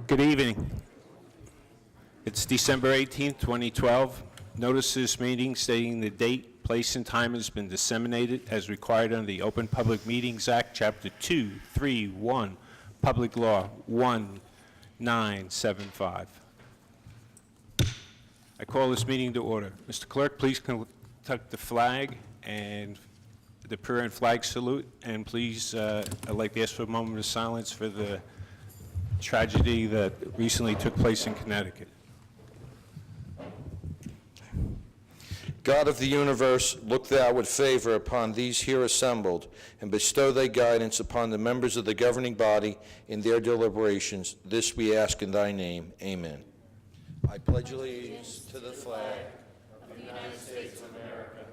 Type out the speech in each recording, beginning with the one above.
Good evening. It's December 18th, 2012. Notice of this meeting stating the date, place, and time has been disseminated as required under the Open Public Meetings Act, Chapter 231, Public Law 1975. I call this meeting to order. Mr. Clerk, please conduct the flag and the prayer and flag salute, and please, I'd like to ask for a moment of silence for the tragedy that recently took place in Connecticut. God of the universe, look thou with favor upon these here assembled, and bestow thy guidance upon the members of the governing body in their deliberations. This we ask in thy name. Amen. I pledge allegiance to the flag of the United States of America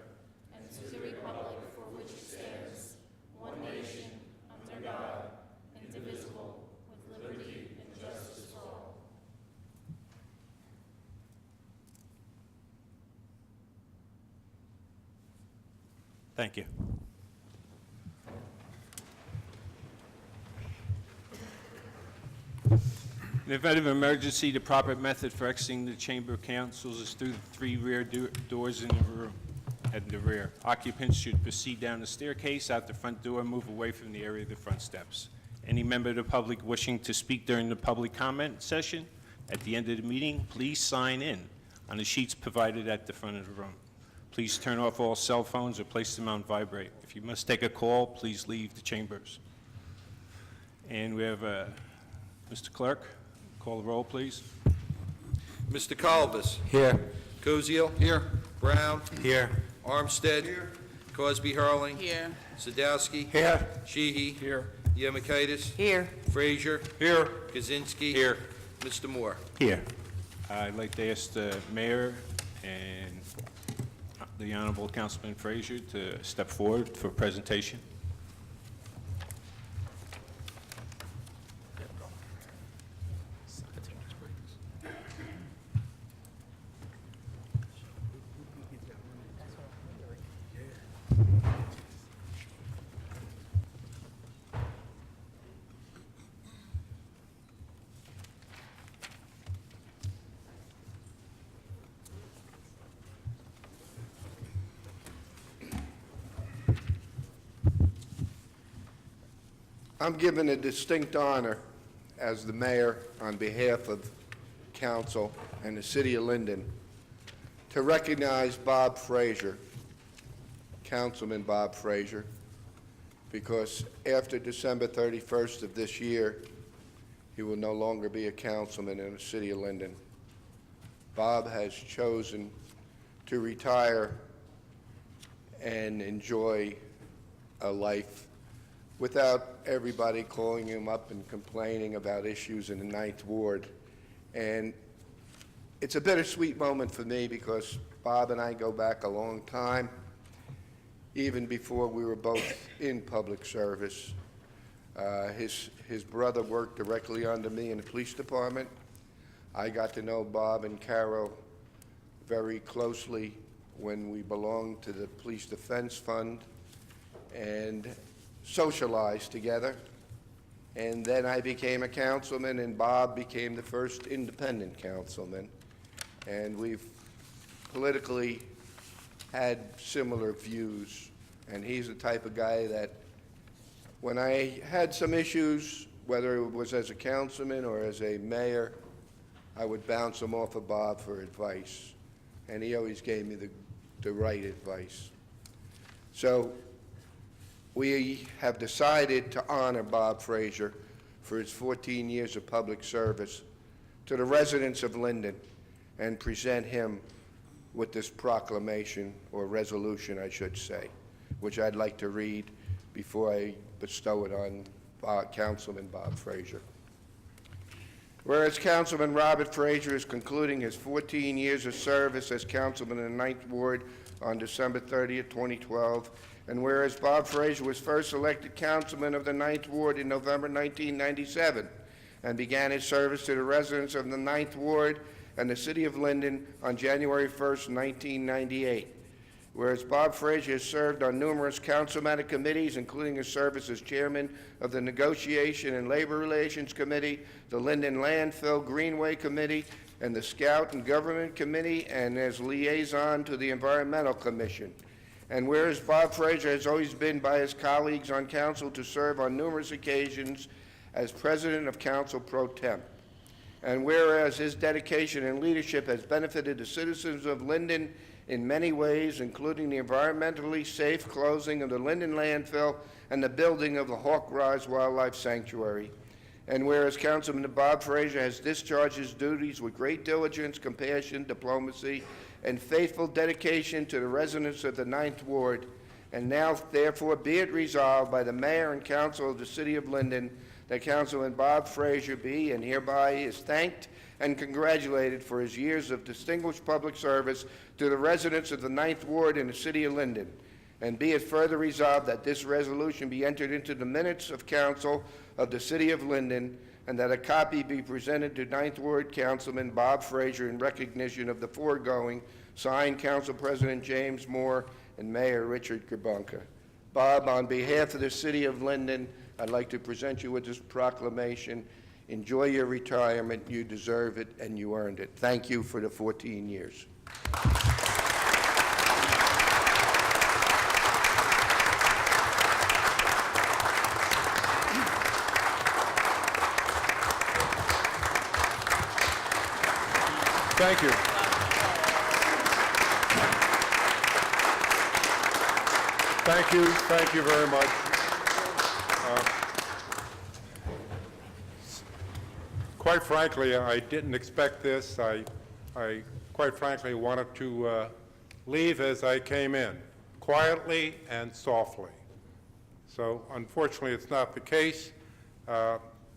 and to the republic for which it stands, one nation, under God, indivisible, with liberty and justice for all. Thank you. In the event of emergency, the proper method for exiting the Chamber of Councils is through the three rear doors in the room at the rear. Occupants should proceed down the staircase, out the front door, move away from the area of the front steps. Any member of the public wishing to speak during the public comment session at the end of the meeting, please sign in on the sheets provided at the front of the room. Please turn off all cell phones or place them on vibrate. If you must take a call, please leave the chambers. And we have Mr. Clerk, call the roll, please. Mr. Colbus. Here. Koziel. Here. Brown. Here. Armstead. Here. Cosby Hurling. Here. Sadowski. Here. Sheehy. Here. Yemakaitis. Here. Frazier. Here. Kaczynski. Here. Mr. Moore. Here. I'd like to ask the mayor and the Honorable Councilman Frazier to step forward for presentation. I'm given a distinct honor as the mayor on behalf of council and the city of Linden to recognize Bob Frazier, Councilman Bob Frazier, because after December 31st of this year, he will no longer be a councilman in the city of Linden. Bob has chosen to retire and enjoy a life without everybody calling him up and complaining about issues in the 9th Ward. And it's a bittersweet moment for me because Bob and I go back a long time, even before we were both in public service. His brother worked directly under me in the police department. I got to know Bob and Carol very closely when we belonged to the Police Defense Fund and socialized together. And then I became a councilman, and Bob became the first independent councilman. And we've politically had similar views. And he's the type of guy that when I had some issues, whether it was as a councilman or as a mayor, I would bounce them off of Bob for advice. And he always gave me the right advice. So we have decided to honor Bob Frazier for his 14 years of public service to the residents of Linden and present him with this proclamation, or resolution, I should say, which I'd like to read before I bestow it on Councilman Bob Frazier. Whereas Councilman Robert Frazier is concluding his 14 years of service as councilman in the 9th Ward on December 30th, 2012, and whereas Bob Frazier was first elected councilman of the 9th Ward in November 1997 and began his service to the residents of the 9th Ward and the city of Linden on January 1st, 1998. Whereas Bob Frazier has served on numerous councilmanic committees, including his service as chairman of the Negotiation and Labor Relations Committee, the Linden Landfill Greenway Committee, and the Scout and Government Committee, and as liaison to the Environmental Commission. And whereas Bob Frazier has always been by his colleagues on council to serve on numerous occasions as president of council pro temp. And whereas his dedication and leadership has benefited the citizens of Linden in many ways, including the environmentally safe closing of the Linden landfill and the building of the Hawk Rise Wildlife Sanctuary. And whereas Councilman Bob Frazier has discharged his duties with great diligence, compassion, diplomacy, and faithful dedication to the residents of the 9th Ward, and now therefore be it resolved by the Mayor and Council of the City of Linden that Councilman Bob Frazier be and hereby is thanked and congratulated for his years of distinguished public service to the residents of the 9th Ward in the City of Linden. And be it further resolved that this resolution be entered into the minutes of Council of the City of Linden, and that a copy be presented to 9th Ward Councilman Bob Frazier in recognition of the foregoing, signed Council President James Moore and Mayor Richard Grabunka. Bob, on behalf of the City of Linden, I'd like to present you with this proclamation. Enjoy your retirement. You deserve it, and you earned it. Thank you for the 14 years. Thank you. Thank you very much. Quite frankly, I didn't expect this. I quite frankly wanted to leave as I came in, quietly and softly. So unfortunately, it's not the case.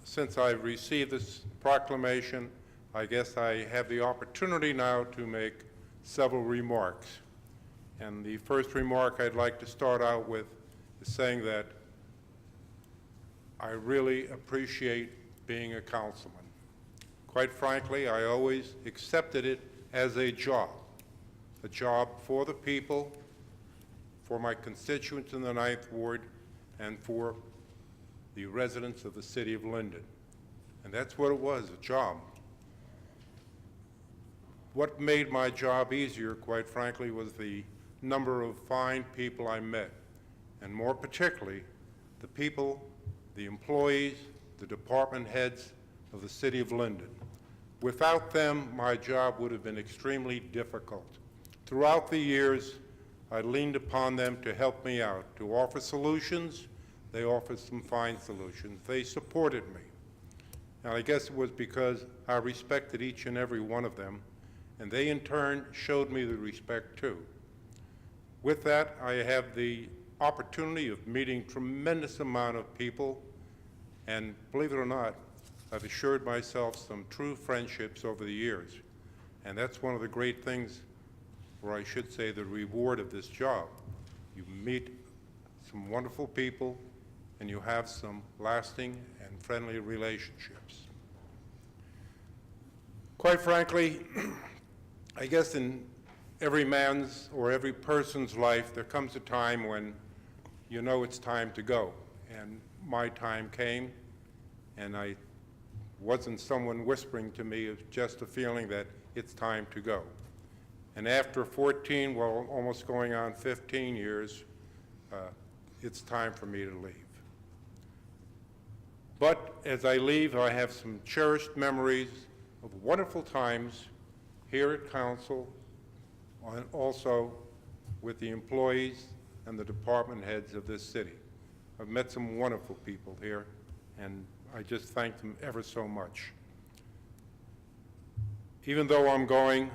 Since I received this proclamation, I guess I have the opportunity now to make several remarks. And the first remark I'd like to start out with is saying that I really appreciate being a councilman. Quite frankly, I always accepted it as a job for the people, for my constituents in the 9th Ward, and for the residents of the City of Linden. And that's what it was, a job. What made my job easier, quite frankly, was the number of fine people I met, and more particularly, the people, the employees, the department heads of the City of Linden. Without them, my job would have been extremely difficult. Throughout the years, I leaned upon them to help me out, to offer solutions. They offered some fine solutions. They supported me. And I guess it was because I respected each and every one of them, and they in turn showed me the respect too. With that, I have the opportunity of meeting tremendous amount of people, and believe it or not, I've assured myself some true friendships over the years. And that's one of the great things, or I should say the reward of this job. You meet some wonderful people, and you have some lasting and friendly relationships. Quite frankly, I guess in every man's or every person's life, there comes a time when you know it's time to go. And my time came, and I wasn't someone whispering to me, it was just a feeling that it's time to go. And after 14, well, almost going on 15 years, it's time for me to leave. But as I leave, I have some cherished memories of wonderful times here at Council, and also with the employees and the department heads of this city. I've met some wonderful people here, and I just thank them ever so much. Even though I'm going,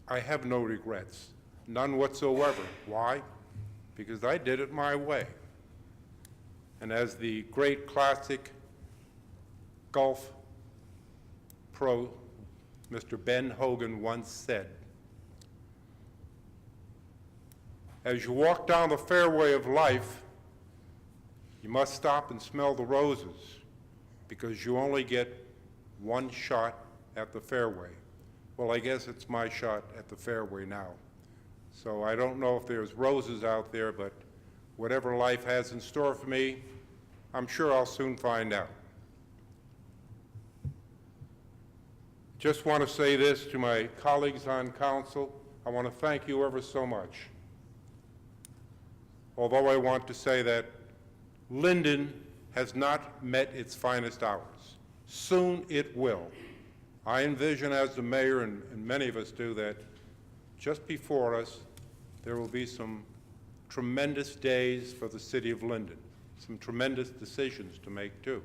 I have no regrets, none whatsoever. Why? Because I did it my way. And as the great classic golf pro, Mr. Ben Hogan, once said, as you walk down the fairway of life, you must stop and smell the roses, because you only get one shot at the fairway. Well, I guess it's my shot at the fairway now. So I don't know if there's roses out there, but whatever life has in store for me, I'm sure I'll soon find out. Just want to say this to my colleagues on council. I want to thank you ever so much. Although I want to say that Linden has not met its finest hours. Soon it will. I envision as the mayor, and many of us do, that just before us, there will be some tremendous days for the city of Linden, some tremendous decisions to make too.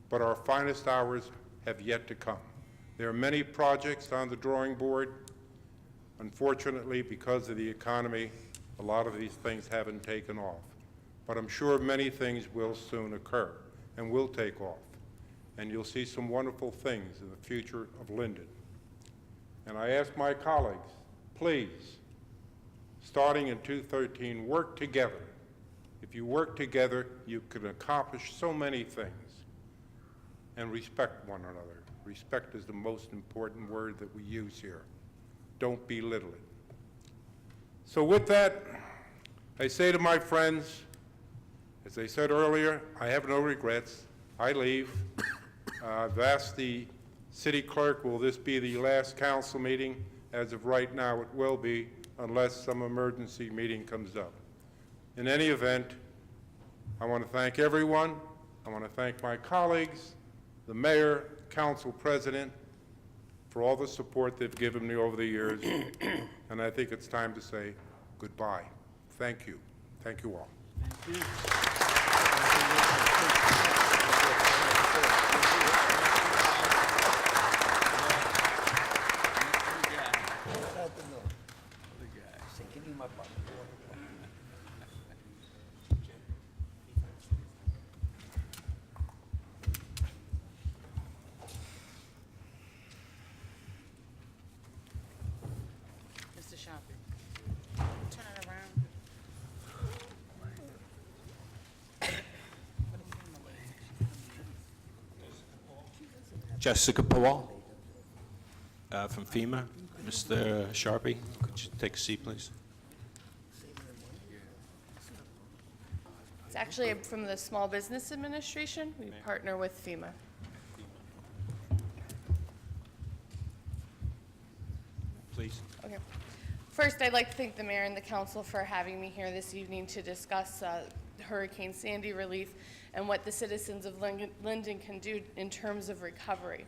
But our finest hours have yet to come. There are many projects on the drawing board. Unfortunately, because of the economy, a lot of these things haven't taken off. But I'm sure many things will soon occur and will take off. And you'll see some wonderful things in the future of Linden. And I ask my colleagues, please, starting in 2013, work together. If you work together, you can accomplish so many things. And respect one another. Respect is the most important word that we use here. Don't belittle it. So with that, I say to my friends, as I said earlier, I have no regrets. I leave. I've asked the city clerk, will this be the last council meeting? As of right now, it will be, unless some emergency meeting comes up. In any event, I want to thank everyone. I want to thank my colleagues, the mayor, council president, for all the support they've given me over the years. And I think it's time to say goodbye. Thank you. Thank you all. Thank you. Mr. Shopping, turn it around. Jessica Powell from FEMA. Mr. Sharpie, could you take a seat, please? It's actually from the Small Business Administration. We partner with FEMA. Please. Okay. First, I'd like to thank the mayor and the council for having me here this evening to discuss Hurricane Sandy relief and what the citizens of Linden can do in terms of recovery.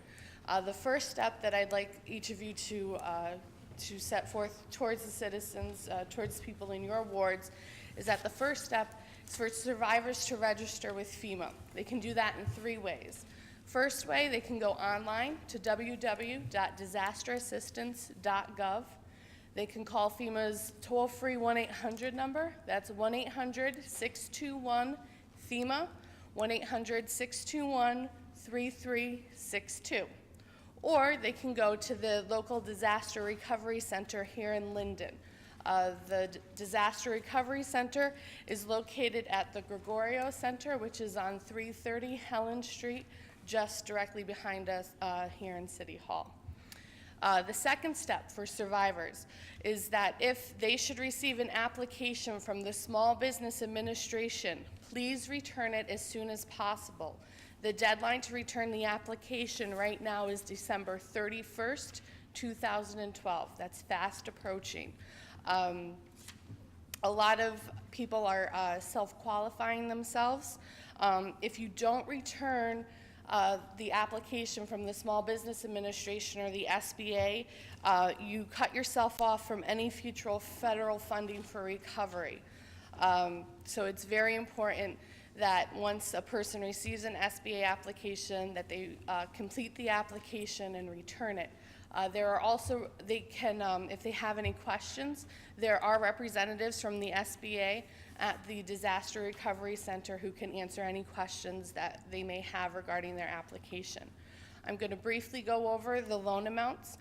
The first step that I'd like each of you to set forth towards the citizens, towards people in your wards, is that the first step is for survivors to register with FEMA. They can do that in 3 ways. First way, they can go online to www.disasterassistance.gov. They can call FEMA's toll-free 1-800 number. That's 1-800-621-FEMA, 1-800-621-3362. Or they can go to the local disaster recovery center here in Linden. The Disaster Recovery Center is located at the Gregorio Center, which is on 330 Helen Street, just directly behind us here in City Hall. The second step for survivors is that if they should receive an application from the Small Business Administration, please return it as soon as possible. The deadline to return the application right now is December 31st, 2012. That's fast approaching. A lot of people are self-qualifying themselves. If you don't return the application from the Small Business Administration or the SBA, you cut yourself off from any future federal funding for recovery. So it's very important that once a person receives an SBA application, that they complete the application and return it. There are also, they can, if they have any questions, there are representatives from the SBA at the Disaster Recovery Center who can answer any questions that they may have regarding their application. I'm going to briefly go over the loan amounts.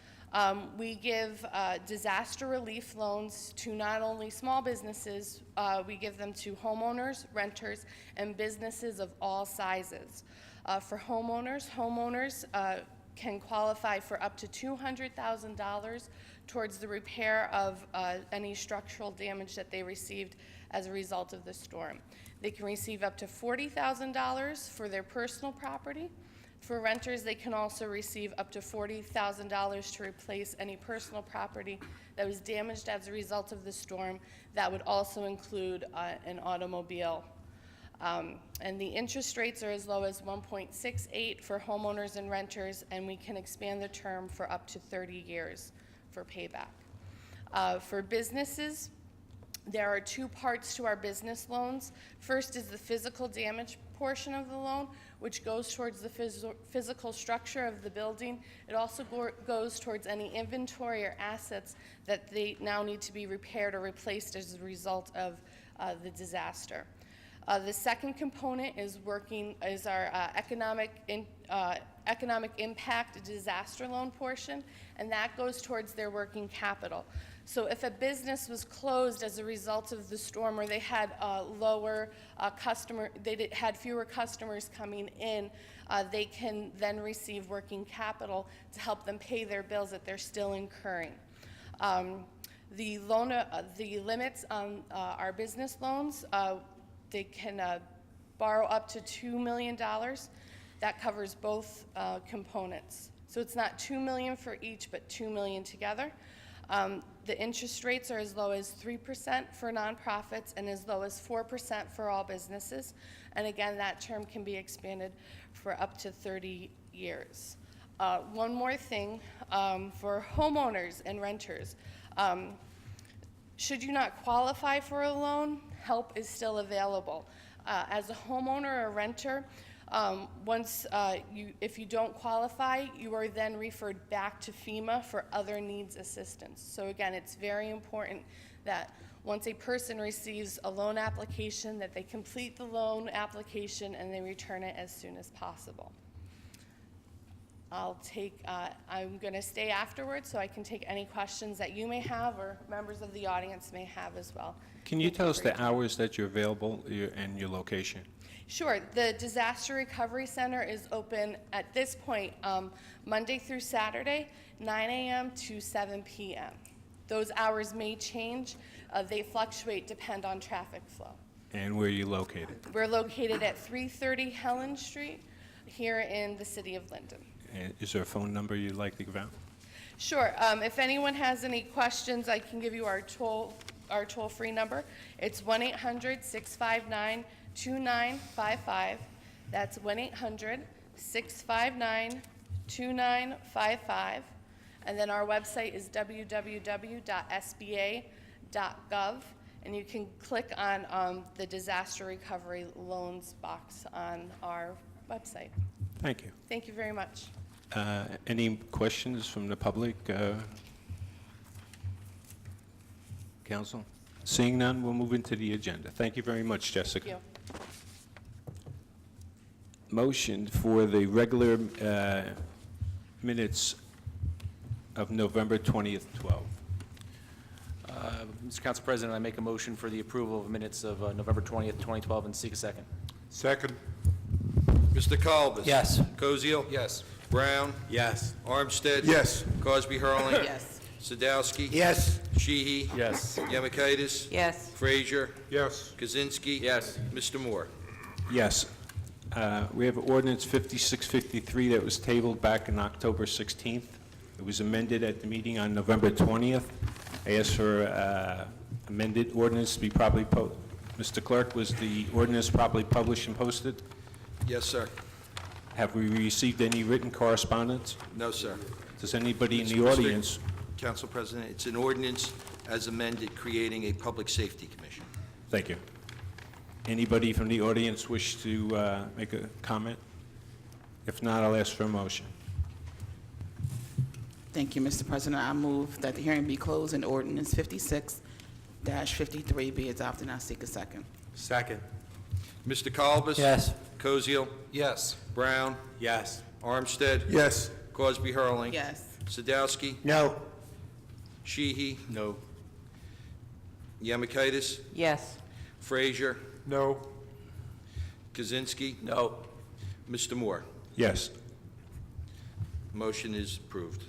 We give disaster relief loans to not only small businesses, we give them to homeowners, renters, and businesses of all sizes. For homeowners can qualify for up to $200,000 towards the repair of any structural damage that they received as a result of the storm. They can receive up to $40,000 for their personal property. For renters, they can also receive up to $40,000 to replace any personal property that was damaged as a result of the storm. That would also include an automobile. And the interest rates are as low as 1.68 for homeowners and renters, and we can expand the term for up to 30 years for payback. For businesses, there are two parts to our business loans. First is the physical damage portion of the loan, which goes towards the physical structure of the building. It also goes towards any inventory or assets that they now need to be repaired or replaced as a result of the disaster. The second component is our economic impact disaster loan portion, and that goes towards their working capital. So if a business was closed as a result of the storm, or they had had fewer customers coming in, they can then receive working capital to help them pay their bills that they're still incurring. The limits on our business loans, they can borrow up to $2 million. That covers both components. So it's not $2 million for each, but $2 million together. The interest rates are as low as 3% for nonprofits and as low as 4% for all businesses. And again, that term can be expanded for up to 30 years. One more thing for homeowners and renters. Should you not qualify for a loan, help is still available. As a homeowner or renter, if you don't qualify, you are then referred back to FEMA for other needs assistance. So again, it's very important that once a person receives a loan application, that they complete the loan application and they return it as soon as possible. I'm going to stay afterwards so I can take any questions that you may have or members of the audience may have as well. Can you tell us the hours that you're available and your location? Sure. The Disaster Recovery Center is open at this point Monday through Saturday, 9 a.m. to 7 p.m. Those hours may change. They fluctuate, depend on traffic flow. And where are you located? We're located at 330 Helen Street here in the city of Linden. And is there a phone number you'd like to give out? Sure. If anyone has any questions, I can give you our toll-free number. It's 1-800-659-2955. That's 1-800-659-2955. And then our website is www.sba.gov. And you can click on the disaster recovery loans box on our website. Thank you. Thank you very much. Any questions from the public? Council? Seeing none, we'll move into the agenda. Thank you very much, Jessica. Thank you. Motion for the regular minutes of November 20th, 12. Mr. Council President, I make a motion for the approval of minutes of November 20th, 2012, and seek a second. Second. Mr. Kalbas? Yes. Koziel? Yes. Brown? Yes. Armstead? Yes. Cosby Hurling? Yes. Sadowski? Yes. Sheehy? Yes. Yemakaitis? Yes. Frazier? Yes. Kaczynski? Yes. Mr. Moore? Yes. We have ordinance 5653 that was tabled back on October 16th. It was amended at the meeting on November 20th. I asked for amended ordinance to be properly posted. Mr. Clerk, was the ordinance properly published and posted? Yes, sir. Have we received any written correspondence? No, sir. Does anybody in the Mr. audience? Council President, it's an ordinance as amended creating a public safety commission. Thank you. Anybody from the audience wish to make a comment? If not, I'll ask for a motion. Thank you, Mr. President. I move that the hearing be closed and ordinance 56-53 be adopted, and I seek a second. Second. Mr. Kalbas? Yes. Koziel? Yes. Brown? Yes. Armstead? Yes. Cosby Hurling? Yes. Sadowski? No. Sheehy? No. Yemakaitis? Yes. Frazier? No. Kaczynski? No. Mr. Moore? Yes. Motion is approved.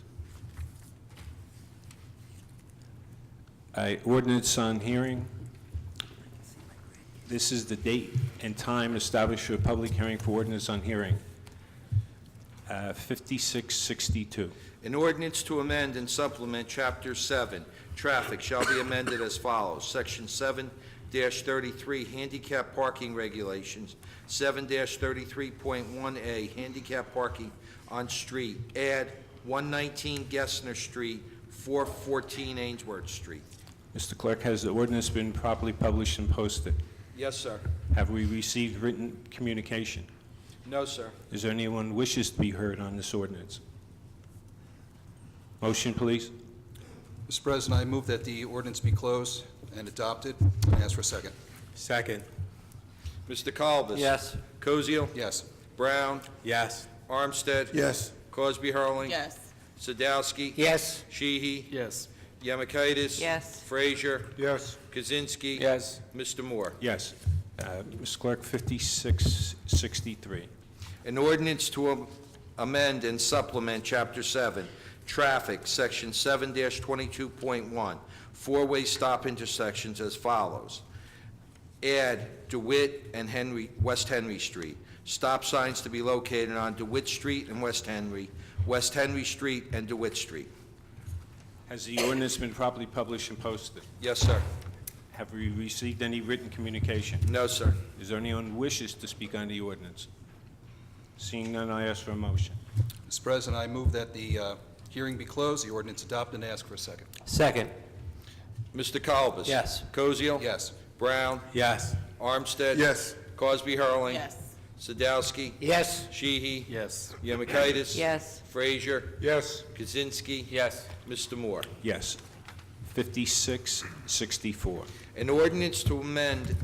Ordinance on hearing. This is the date and time established for a public hearing for ordinance on hearing. 5662. An ordinance to amend and supplement Chapter 7, Traffic, shall be amended as follows. Section 7-33, Handicap Parking Regulations, 7-33.1A, Handicap Parking on Street, add 119 Gessner Street, 414 Ainsworth Street. Mr. Clerk, has the ordinance been properly published and posted? Yes, sir. Have we received written communication? No, sir. Is there anyone who wishes to be heard on this ordinance? Motion, please. Mr. President, I move that the ordinance be closed and adopted, and ask for a second. Second. Mr. Kalbus? Yes. Koziel? Yes. Brown? Yes. Armstead? Yes. Crosby Hurling? Yes. Sadowski? Yes. Sheehy? Yes. Yemakaitis? Yes. Frazier? Yes. Kaczynski? Yes. Mr. Moore? Yes. Mr. Clerk, 5663. An ordinance to amend and supplement Chapter 7, Traffic, Section 7-22.1, four-way stop intersections as follows. Add DeWitt and West Henry Street. Stop signs to be located on DeWitt Street and West Henry Street and DeWitt Street. Has the ordinance been properly published and posted? Yes, sir. Have we received any written communication? No, sir. Is there anyone who wishes to speak on the ordinance? Seeing none, I ask for a motion. Mr. President, I move that the hearing be closed, the ordinance adopted, and ask for a second. Second. Mr. Kalbus? Yes. Koziel? Yes. Brown? Yes. Armstead? Yes. Crosby Hurling? Yes. Sadowski? Yes. Sheehy? Yes. Yemakaitis? Yes. Frazier? Yes. Kaczynski? Yes. Mr. Moore? Yes. 5664. An ordinance to amend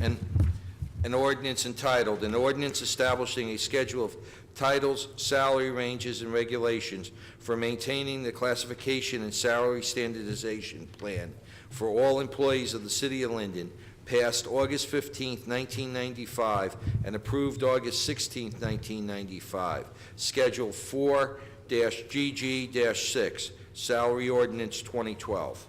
an ordinance entitled, an ordinance establishing a schedule of titles, salary ranges, and regulations for maintaining the classification and salary standardization plan for all employees of the City of Linden, passed August 15, 1995, and approved August 16, 1995. Schedule 4-GG-6, Salary Ordinance 2012.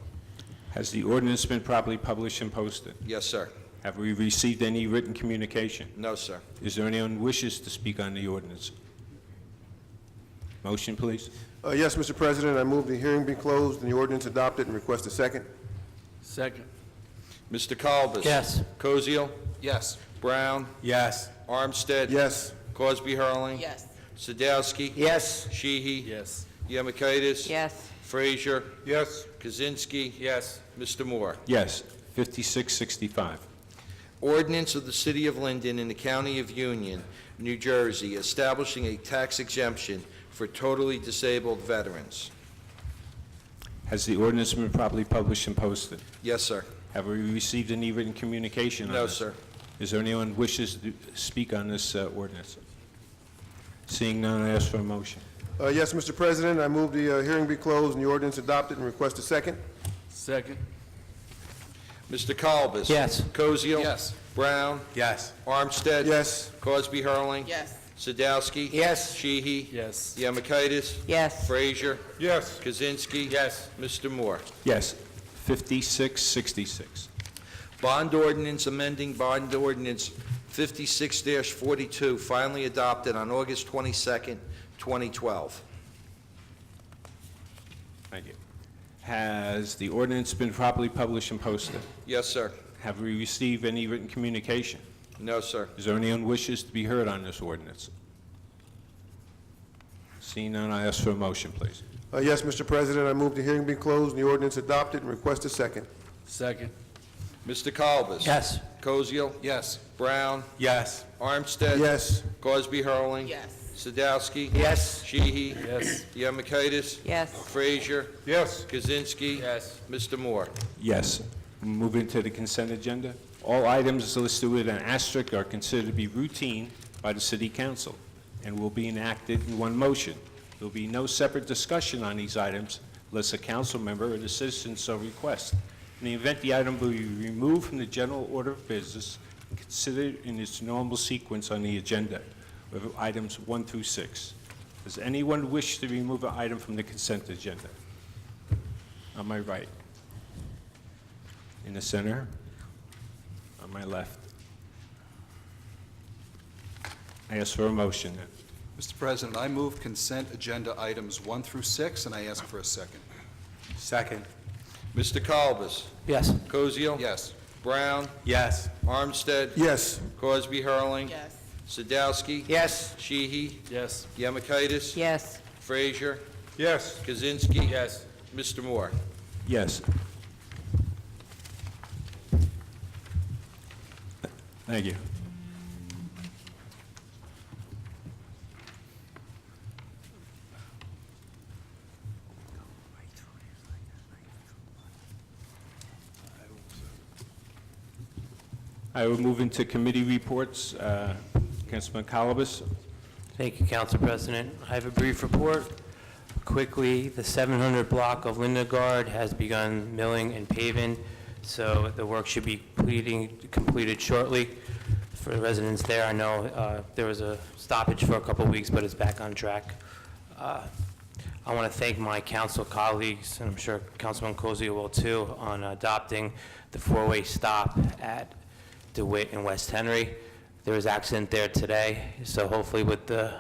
Has the ordinance been properly published and posted? Yes, sir. Have we received any written communication? No, sir. Is there anyone who wishes to speak on the ordinance? Motion, please. Yes, Mr. President, I move the hearing be closed and the ordinance adopted and request a second. Second. Mr. Kalbus? Yes. Koziel? Yes. Brown? Yes. Armstead? Yes. Crosby Hurling? Yes. Sadowski? Yes. Sheehy? Yes. Yemakaitis? Yes. Frazier? Yes. Kaczynski? Yes. Mr. Moore? Yes. 5665. Ordinance of the City of Linden in the County of Union, New Jersey, establishing a tax exemption for totally disabled veterans. Has the ordinance been properly published and posted? Yes, sir. Have we received any written communication on No, this? sir. Is there anyone who wishes to speak on this ordinance? Seeing none, I ask for a motion. Yes, Mr. President, I move the hearing be closed and the ordinance adopted and request a second. Second. Mr. Kalbus? Yes. Koziel? Yes. Brown? Yes. Armstead? Yes. Crosby Hurling? Yes. Sadowski? Yes. Sheehy? Yes. Yemakaitis? Yes. Frazier? Yes. Kaczynski? Yes. Mr. Moore? Yes. 5666. Bond ordinance amending bond ordinance 56-42, finally adopted on August 22nd, 2012. Thank you. Has the ordinance been properly published and posted? Yes, sir. Have we received any written communication? No, sir. Is there anyone who wishes to be heard on this ordinance? Seeing none, I ask for a motion, please. Yes, Mr. President, I move the hearing be closed and the ordinance adopted and request a second. Second. Mr. Kalbus? Yes. Koziel? Yes. Brown? Yes. Armstead? Yes. Crosby Hurling? Yes. Sadowski? Yes. Sheehy? Yes. Yemakaitis? Yes. Frazier? Yes. Kaczynski? Yes. Mr. Moore? Yes. Moving to the consent agenda. All items listed with an asterisk are considered to be routine by the City Council and will be enacted in one motion. There will be no separate discussion on these items unless a council member or the citizen so requests. In the event the item will be removed from the general order of business and considered in its normal sequence on the agenda, with items 1 through 6. Does anyone wish to remove an item from the consent agenda? On my right. In the center. On my left. I ask for a motion then. Mr. President, I move consent agenda items 1 through 6, and I ask for a second. Second. Mr. Kalbus? Yes. Cosio? Yes. Brown? Yes. Armstead? Yes. Crosby Hurling. Yes. Sadowski? Yes. Sheehy? Yes. Yemakaitis? Yes. Frazier? Yes. Kaczynski? Yes. Mr. Moore? Yes. Thank you. I will move into committee reports. Councilman Kalabas. Thank you, Council President. I have a brief report. Quickly, the 700 block of Linden has begun milling and paving, so the work should be completed shortly. For the residents there, I know there was a stoppage for a couple of weeks, but it's back on track. I want to thank my council colleagues, and I'm sure Councilman Cosio will too, on adopting the four-way stop at DeWitt and West Henry. There was an accident there today, so hopefully with the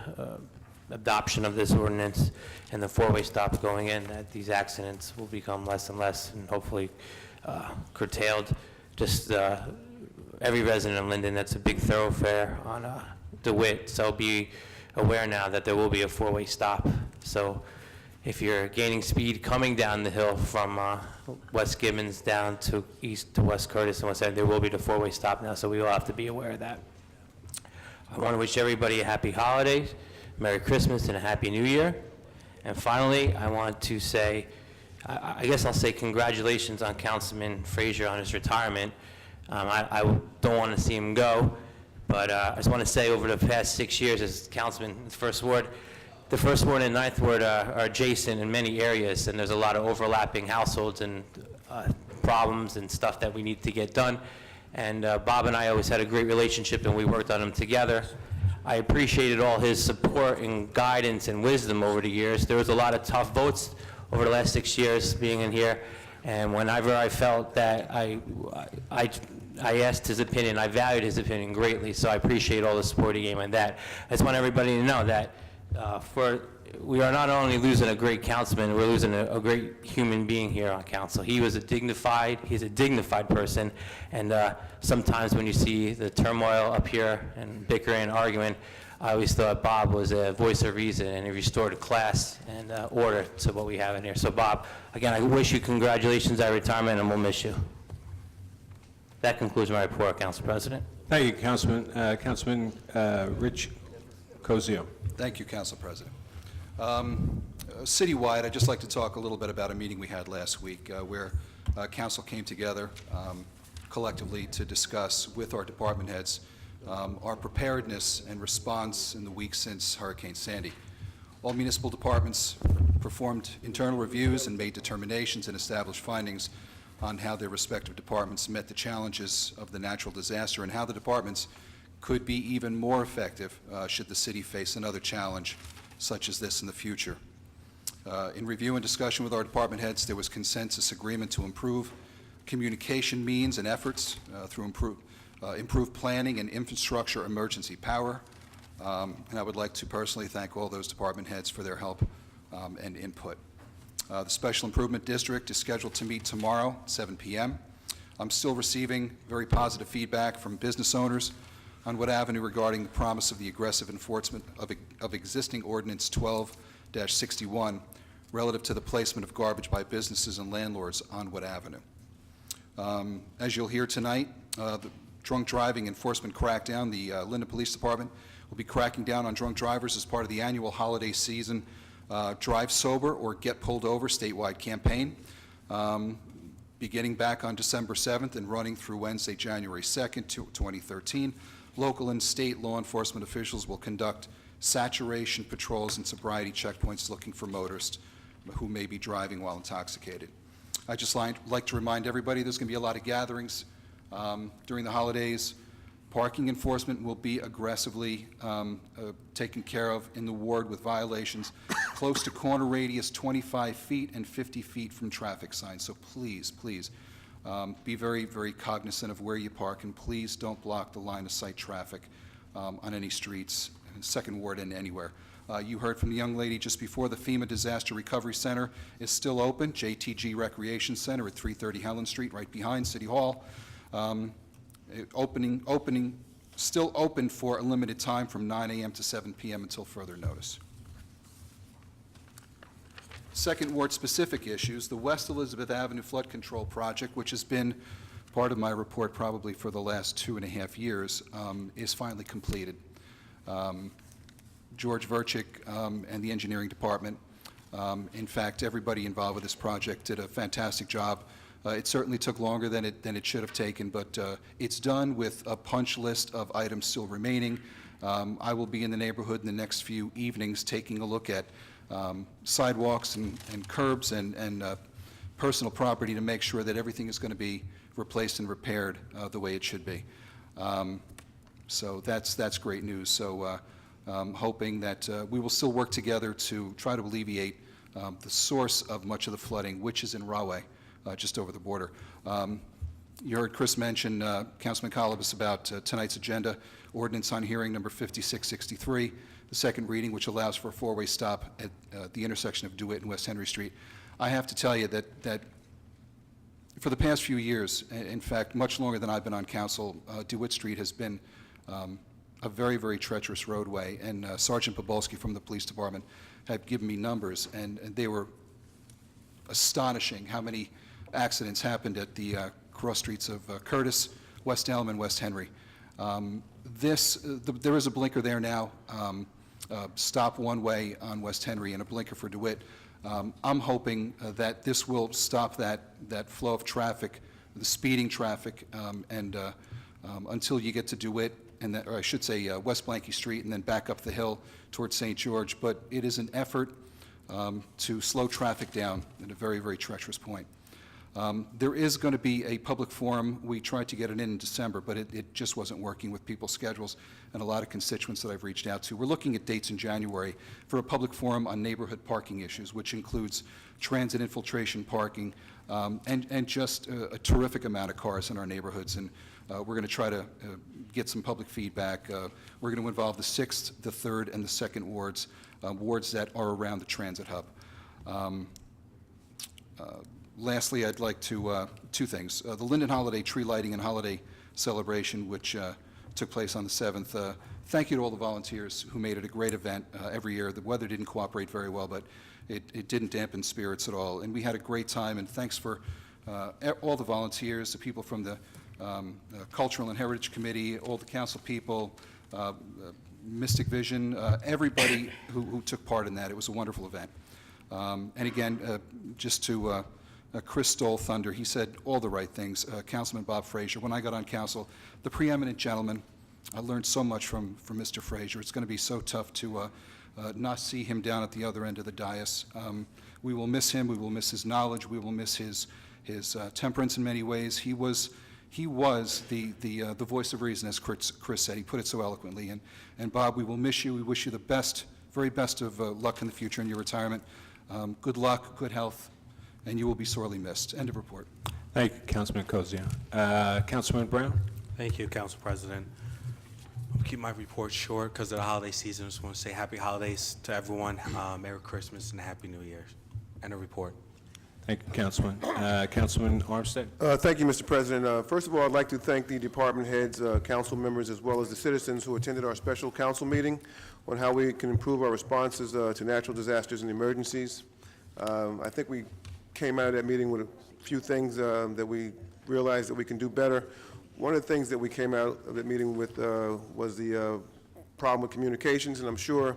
adoption of this ordinance and the four-way stops going in, that these accidents will become less and less and hopefully curtailed. Just every resident of Linden, that's a big thoroughfare on DeWitt, so be aware now that there will be a four-way stop. So if you're gaining speed coming down the hill from West Gibbons down to east to West Curtis and West End, there will be the four-way stop now, so we all have to be aware of that. I want to wish everybody a happy holidays, Merry Christmas, and a Happy New Year. And finally, I want to say, I guess I'll say congratulations on Councilman Frazier on his retirement. I don't want to see him go, but I just want to say over the past 6 years as councilman in the First Ward, the First Ward and Ninth Ward are adjacent in many areas, and there's a lot of overlapping households and problems and stuff that we need to get done. And Bob and I always had a great relationship, and we worked on them together. I appreciated all his support and guidance and wisdom over the years. There was a lot of tough votes over the last 6 years being in here, and whenever I felt that I asked his opinion, I valued his opinion greatly, so I appreciate all the support he gave me on that. I just want everybody to know that we are not only losing a great councilman, we're losing a great human being here on council. He's a dignified person, and sometimes when you see the turmoil up here and bickering and arguing, I always thought Bob was a voice of reason, and he restored class and order to what we have in here. So Bob, again, I wish you congratulations on retirement, and we'll miss you. That concludes my report, Council President. Thank you, Councilman. Councilman Rich Cosio. Thank you, Council President. Citywide, I'd just like to talk a little bit about a meeting we had last week where council came together collectively to discuss with our department heads our preparedness and response in the week since Hurricane Sandy. All municipal departments performed internal reviews and made determinations and established findings on how their respective departments met the challenges of the natural disaster and how the departments could be even more effective should the city face another challenge such as this in the future. In review and discussion with our department heads, there was consensus agreement to improve communication means and efforts through improved planning and infrastructure emergency power. And I would like to personally thank all those department heads for their help and input. The Special Improvement District is scheduled to meet tomorrow, 7 p.m. I'm still receiving very positive feedback from business owners on Wood Avenue regarding the promise of the aggressive enforcement of existing Ordinance 12-61 relative to the placement of garbage by businesses and landlords on Wood Avenue. As you'll hear tonight, the drunk driving enforcement crackdown, the Linden Police Department will be cracking down on drunk drivers as part of the annual holiday season Drive Sober or Get Pulled Over statewide campaign, beginning back on December 7th and running through Wednesday, January 2nd, 2013. Local and state law enforcement officials will conduct saturation patrols and sobriety checkpoints looking for motorists who may be driving while intoxicated. I'd just like to remind everybody there's going to be a lot of gatherings during the holidays. Parking enforcement will be aggressively taken care of in the ward with violations close to corner radius 25 feet and 50 feet from traffic signs. So please, please, be very, very cognizant of where you park, and please don't block the line of sight traffic on any streets, in Second Ward and anywhere. You heard from the young lady just before, the FEMA Disaster Recovery Center is still open, JTG Recreation Center at 330 Helen Street, right behind City Hall. Still open for a limited time from 9 a.m. to 7 p.m. until further notice. Second Ward-specific issues, the West Elizabeth Avenue Flood Control Project, which has been part of my report probably for the last 2.5 years, is finally completed. George Verchik and the engineering department, in fact, everybody involved with this project did a fantastic job. It certainly took longer than it should have taken, but it's done with a punch list of items still remaining. I will be in the neighborhood in the next few evenings taking a look at sidewalks and curbs and personal property to make sure that everything is going to be replaced and repaired the way it should be. So that's great news. So hoping that we will still work together to try to alleviate the source of much of the flooding, which is in Rahway, just over the border. You heard Chris mention, Councilman Colibus, about tonight's agenda, ordinance on hearing number 5663, the second reading, which allows for a four-way stop at the intersection of DeWitt and West Henry Street. I have to tell you that for the past few years, in fact, much longer than I've been on council, DeWitt Street has been a very, very treacherous roadway, and Sergeant Pobolski from the police department had given me numbers, and they were astonishing how many accidents happened at the cross streets of Curtis, West Elm, and West Henry. There is a blinker there now, stop one way on West Henry, and a blinker for DeWitt. I'm hoping that this will stop that flow of traffic, the speeding traffic, and until you get to DeWitt, or I should say West Blanky Street, and then back up the hill towards St. George. But it is an effort to slow traffic down at a very, very treacherous point. There is going to be a public forum. We tried to get it in December, but it just wasn't working with people's schedules and a lot of constituents that I've reached out to. We're looking at dates in January for a public forum on neighborhood parking issues, which includes transit infiltration parking, and just a terrific amount of cars in our neighborhoods. And we're going to try to get some public feedback. We're going to involve the 6th, the 3rd, and the 2nd wards, wards that are around the transit hub. Lastly, I'd like to, two things. The Linden Holiday Tree Lighting and Holiday Celebration, which took place on the 7th. Thank you to all the volunteers who made it a great event every year. The weather didn't cooperate very well, but it didn't dampen spirits at all. And we had a great time, and thanks for all the volunteers, the people from the Cultural and Heritage Committee, all the council people, Mystic Vision, everybody who took part in that. It was a wonderful event. And again, just to Chris stole thunder. He said all the right things. Councilman Bob Frazier, when I got on council, the preeminent gentleman, I learned so much from Mr. Frazier. It's going to be so tough to not see him down at the other end of the dais. We will miss him. We will miss his knowledge. We will miss his temperance in many ways. He was the voice of reason, as Chris said. He put it so eloquently. And Bob, we will miss you. We wish you the best, very best of luck in the future in your retirement. Good luck, good health, and you will be sorely missed. End of report. Thank you, Councilman Cozio. Councilman Brown? Thank you, Council President. I'll keep my report short because of the holiday season. I just want to say happy holidays to everyone, Merry Christmas, and a Happy New Year. End of report. Thank you, Councilman. Councilman Armstead? Thank you, Mr. President. First of all, I'd like to thank the department heads, council members, as well as the citizens who attended our special council meeting on how we can improve our responses to natural disasters and emergencies. I think we came out of that meeting with a few things that we realized that we can do better. One of the things that we came out of that meeting with was the problem with communications, and I'm sure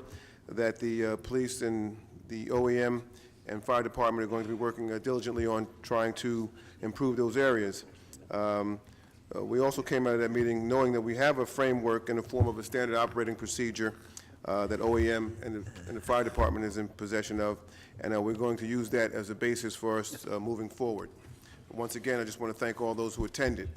that the police and the OEM and fire department are going to be working diligently on trying to improve those areas. We also came out of that meeting knowing that we have a framework in the form of a standard operating procedure that OEM and the fire department is in possession of, and we're going to use that as a basis for us moving forward. Once again, I just want to thank all those who attended.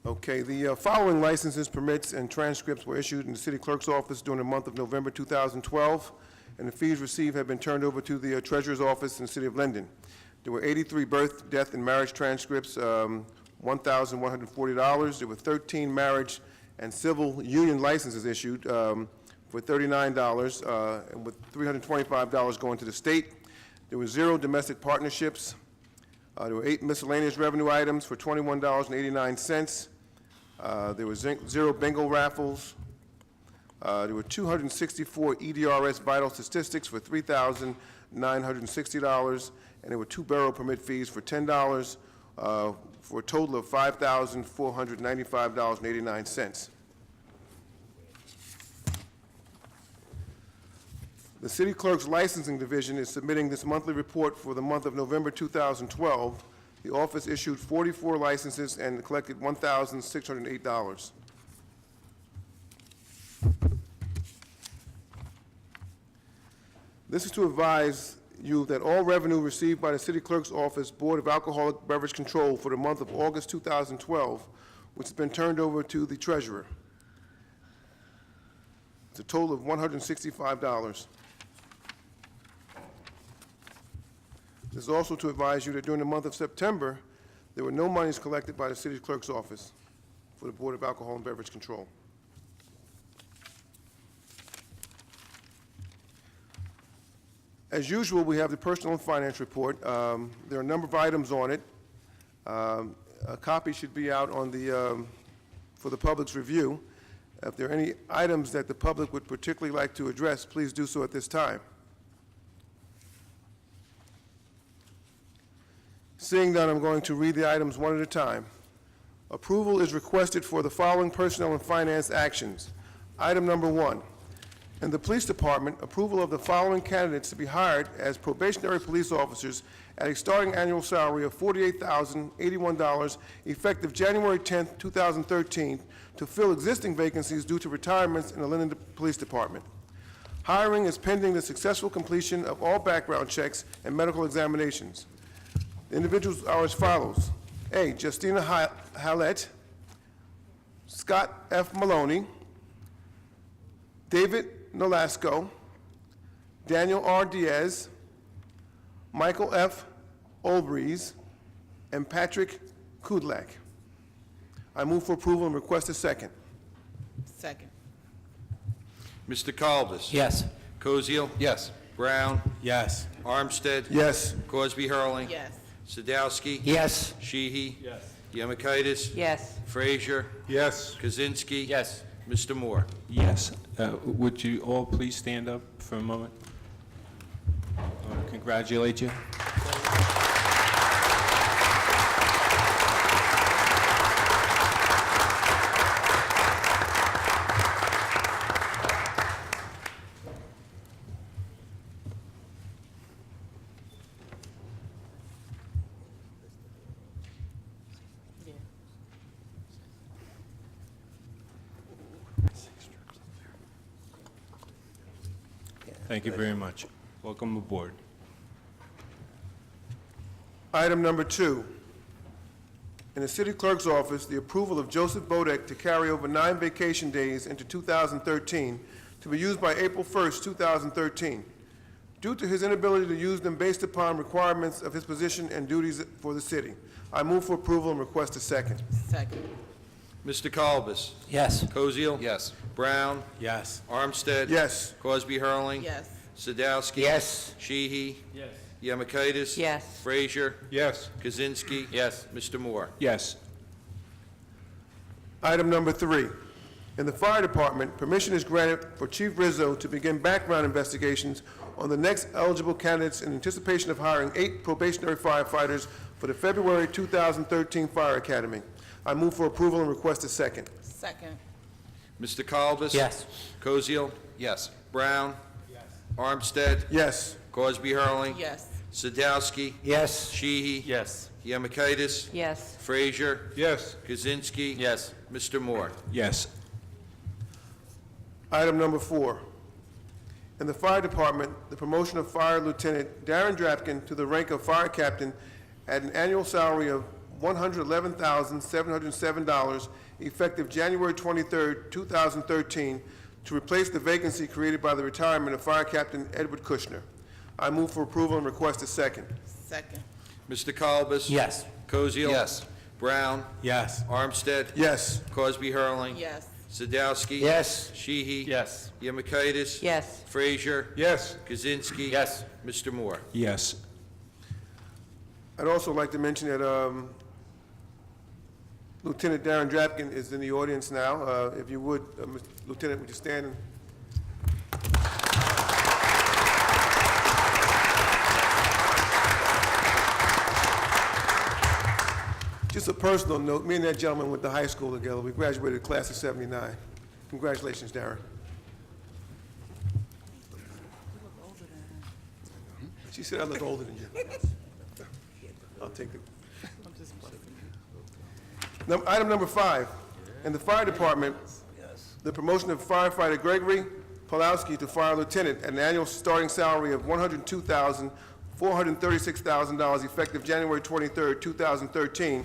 Okay, the following licenses, permits, and transcripts were issued in the city clerk's office during the month of November 2012, and the fees received have been turned over to the treasurer's office in the city of Linden. There were 83 birth, death, and marriage transcripts, $1,140. There were 13 marriage and civil union licenses issued for $39, and with $325 going to the state. There were 0 domestic partnerships. There were 8 miscellaneous revenue items for $21.89. There were 0 bingo raffles. There were 264 EDRS vital statistics for $3,960, and there were 2 borough permit fees for $10, for a total of $5,495.89. The City Clerk's Licensing Division is submitting this monthly report for the month of November 2012. The office issued 44 licenses and collected $1,608. This is to advise you that all revenue received by the City Clerk's Office Board of Alcoholic Beverage Control for the month of August 2012, which has been turned over to the treasurer. It's a total of $165. This is also to advise you that during the month of September, there were no monies collected by the City Clerk's Office for the Board of Alcohol and Beverage Control. As usual, we have the personal and finance report. There are a number of items on it. A copy should be out on the, for the public's review. If there are any items that the public would particularly like to address, please do so at this time. Seeing none, I'm going to read the items one at a time. Approval is requested for the following personnel and finance actions. Item number 1. In the Police Department, approval of the following candidates to be hired as probationary police officers at a starting annual salary of $48,081 effective January 10, 2013 to fill existing vacancies due to retirements in the Linden Police Department. Hiring is pending the successful completion of all background checks and medical examinations. The individuals are as follows. A, Justina Hallett, Scott F. Maloney, David Nolasco, Daniel R. Diaz, Michael F. Olbreeze, and Patrick Kudlak. I move for approval and request a second. Second. Mr. Kalbus? Yes. Koziel? Yes. Brown? Yes. Armstead? Yes. Crosby Hurling? Yes. Sadowski? Yes. Sheehy? Yes. Yemakaitis? Yes. Frazier? Yes. Kaczynski? Yes. Mr. Moore? Yes. Would you all please stand up for a moment? I want to congratulate you. Thank you very much. Welcome aboard. Item number 2. In the City Clerk's Office, the approval of Joseph Bodek to carry over 9 vacation days into 2013 to be used by April 1st, 2013. Due to his inability to use them based upon requirements of his position and duties for the city, I move for approval and request a second. Second. Mr. Kalbus? Yes. Koziel? Yes. Brown? Yes. Armstead? Yes. Crosby Hurling? Yes. Sadowski? Yes. Sheehy? Yes. Yemakaitis? Yes. Frazier? Yes. Kaczynski? Yes. Mr. Moore? Yes. Item number 3. In the Fire Department, permission is granted for Chief Rizzo to begin background investigations on the next eligible candidates in anticipation of hiring 8 probationary firefighters for the February 2013 Fire Academy. I move for approval and request a second. Second. Mr. Kalbus? Yes. Koziel? Yes. Brown? Yes. Armstead? Yes. Crosby Hurling? Yes. Sadowski? Yes. Sheehy? Yes. Yemakaitis? Yes. Frazier? Yes. Kaczynski? Yes. Mr. Moore? Yes. Item number 4. In the Fire Department, the promotion of Fire Lieutenant Darren Drapkin to the rank of Fire Captain at an annual salary of $111,707, effective January 23rd, 2013, to replace the vacancy created by the retirement of Fire Captain Edward Kushner. I move for approval and request a second. Second. Mr. Kalbus? Yes. Koziel? Yes. Brown? Yes. Armstead? Yes. Cosby Hurling? Yes. Sadowski? Yes. Sheehy? Yes. Yemakaitis? Yes. Frazier? Yes. Kaczynski? Yes. Mr. Moore? Yes. I'd also like to mention that Lieutenant Darren Drapkin is in the audience now. If you would, Lieutenant, would you stand and... Just a personal note, me and that gentleman went to high school together. We graduated class of '79. Congratulations, Darren. She said I look older than you. I'll take it. Item number 5, in the fire department, the promotion of firefighter Gregory Pulowski to fire lieutenant at an annual starting salary of $102,436,000 effective January 23rd, 2013,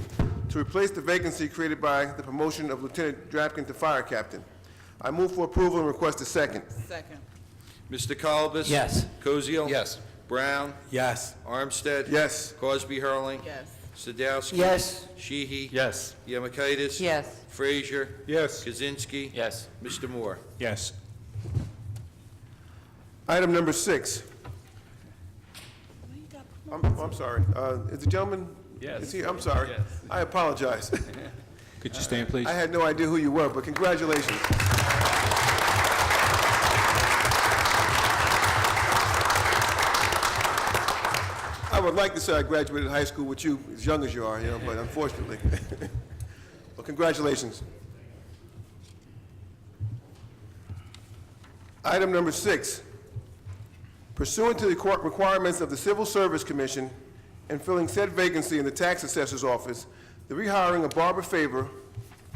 to replace the vacancy created by the promotion of Lieutenant Drapkin to fire captain. I move for approval and request a second. Second. Mr. Kalbus? Yes. Koziel? Yes. Brown? Yes. Armstead? Yes. Cosby Hurling? Yes. Sadowski? Yes. Sheehy? Yes. Yemakaitis? Yes. Frazier? Yes. Kaczynski? Yes. Mr. Moore? Yes. Item number 6. I'm sorry. Is the gentleman? Yes. Is he? I'm sorry. Yes. I apologize. Could you stand, please? I had no idea who you were, but congratulations. I would like to say I graduated high school with you as young as you are, but unfortunately. Well, congratulations. Item number 6. Pursuant to the requirements of the Civil Service Commission and filling said vacancy in the Tax Assessor's Office, the rehiring of Barbara Faber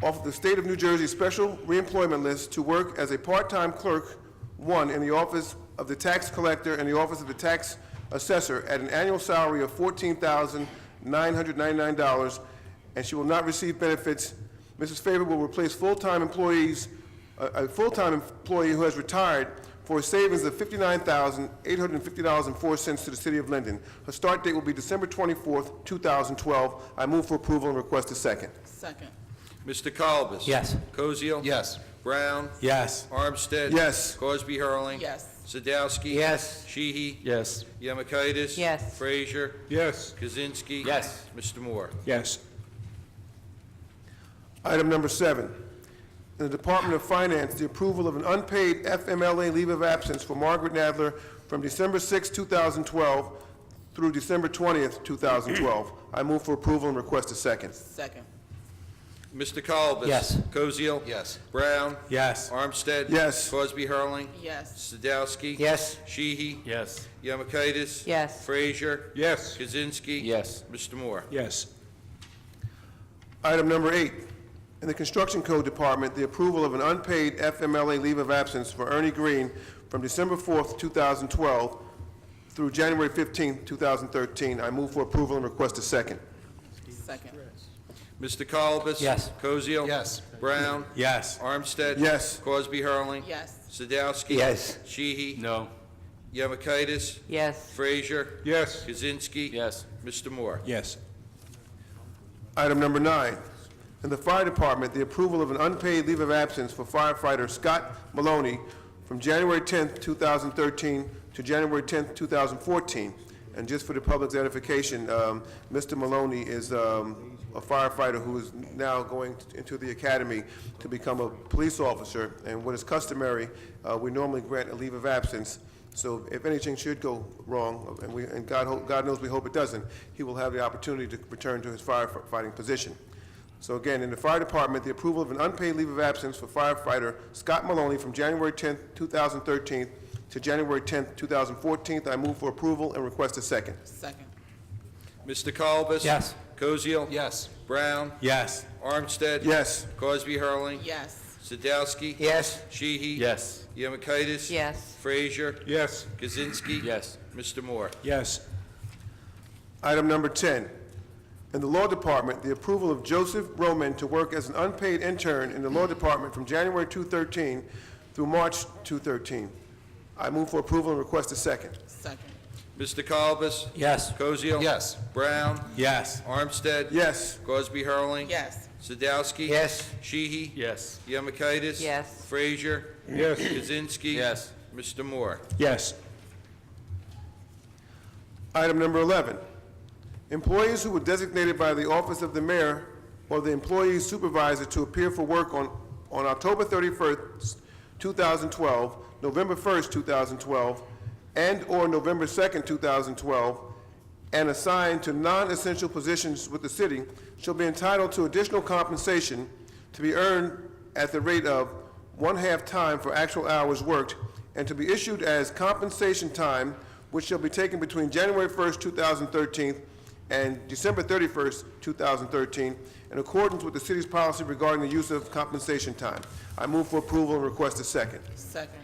off of the State of New Jersey Special Reemployment List to work as a part-time clerk 1 in the Office of the Tax Collector and the Office of the Tax Assessor at an annual salary of $14,999, and she will not receive benefits. Mrs. Faber will replace full-time employee who has retired for a savings of $59,850.04 to the City of Linden. Her start date will be December 24th, 2012. I move for approval and request a second. Second. Mr. Kalbus? Yes. Koziel? Yes. Brown? Yes. Armstead? Yes. Cosby Hurling? Yes. Sadowski? Yes. Sheehy? Yes. Yemakaitis? Yes. Frazier? Yes. Kaczynski? Yes. Mr. Moore? Yes. Item number 7. In the Department of Finance, the approval of an unpaid FMLA leave of absence for Margaret Nadler from December 6, 2012 through December 20th, 2012. I move for approval and request a second. Second. Mr. Kalbus? Yes. Koziel? Yes. Brown? Yes. Armstead? Yes. Cosby Hurling? Yes. Sadowski? Yes. Sheehy? Yes. Yemakaitis? Yes. Frazier? Yes. Kaczynski? Yes. Mr. Moore? Yes. Item number 8. In the Construction Code Department, the approval of an unpaid FMLA leave of absence for Ernie Green from December 4th, 2012 through January 15th, 2013. I move for approval and request a second. Second. Mr. Kalbus? Yes. Koziel? Yes. Brown? Yes. Armstead? Yes. Cosby Hurling? Yes. Sadowski? Yes. Sheehy? No. Yemakaitis? Yes. Frazier? Yes. Kaczynski? Yes. Mr. Moore? Yes. Item number 9. In the Fire Department, the approval of an unpaid leave of absence for firefighter Scott Maloney from January 10th, 2013 to January 10th, 2014. And just for the public's edification, Mr. Maloney is a firefighter who is now going into the academy to become a police officer. And what is customary, we normally grant a leave of absence. So if anything should go wrong, and God knows we hope it doesn't, he will have the opportunity to return to his firefighting position. So again, in the Fire Department, the approval of an unpaid leave of absence for firefighter Scott Maloney from January 10th, 2013 to January 10th, 2014. I move for approval and request a second. Second. Mr. Kalbus? Yes. Koziel? Yes. Brown? Yes. Armstead? Yes. Cosby Hurling? Yes. Sadowski? Yes. Sheehy? Yes. Yemakaitis? Yes. Frazier? Yes. Kaczynski? Yes. Mr. Moore? Yes. Item number 10. In the Law Department, the approval of Joseph Roman to work as an unpaid intern in the Law Department from January 2013 through March 2013. I move for approval and request a second. Second. Mr. Kalbus? Yes. Koziel? Yes. Brown? Yes. Armstead? Yes. Crosby Hurling? Yes. Sadowski? Yes. Sheehy? Yes. Yemakaitis? Yes. Frazier? Yes. Kaczynski? Yes. Mr. Moore? Yes. Item number 11, employees who were designated by the office of the mayor or the employee's supervisor to appear for work on October 31st, 2012, November 1st, 2012, and/or November 2nd, 2012, and assigned to non-essential positions with the city shall be entitled to additional compensation to be earned at the rate of 1/2 time for actual hours worked and to be issued as compensation time, which shall be taken between January 1st, 2013 and December 31st, 2013, in accordance with the city's policy regarding the use of compensation time. I move for approval and request a second. Second.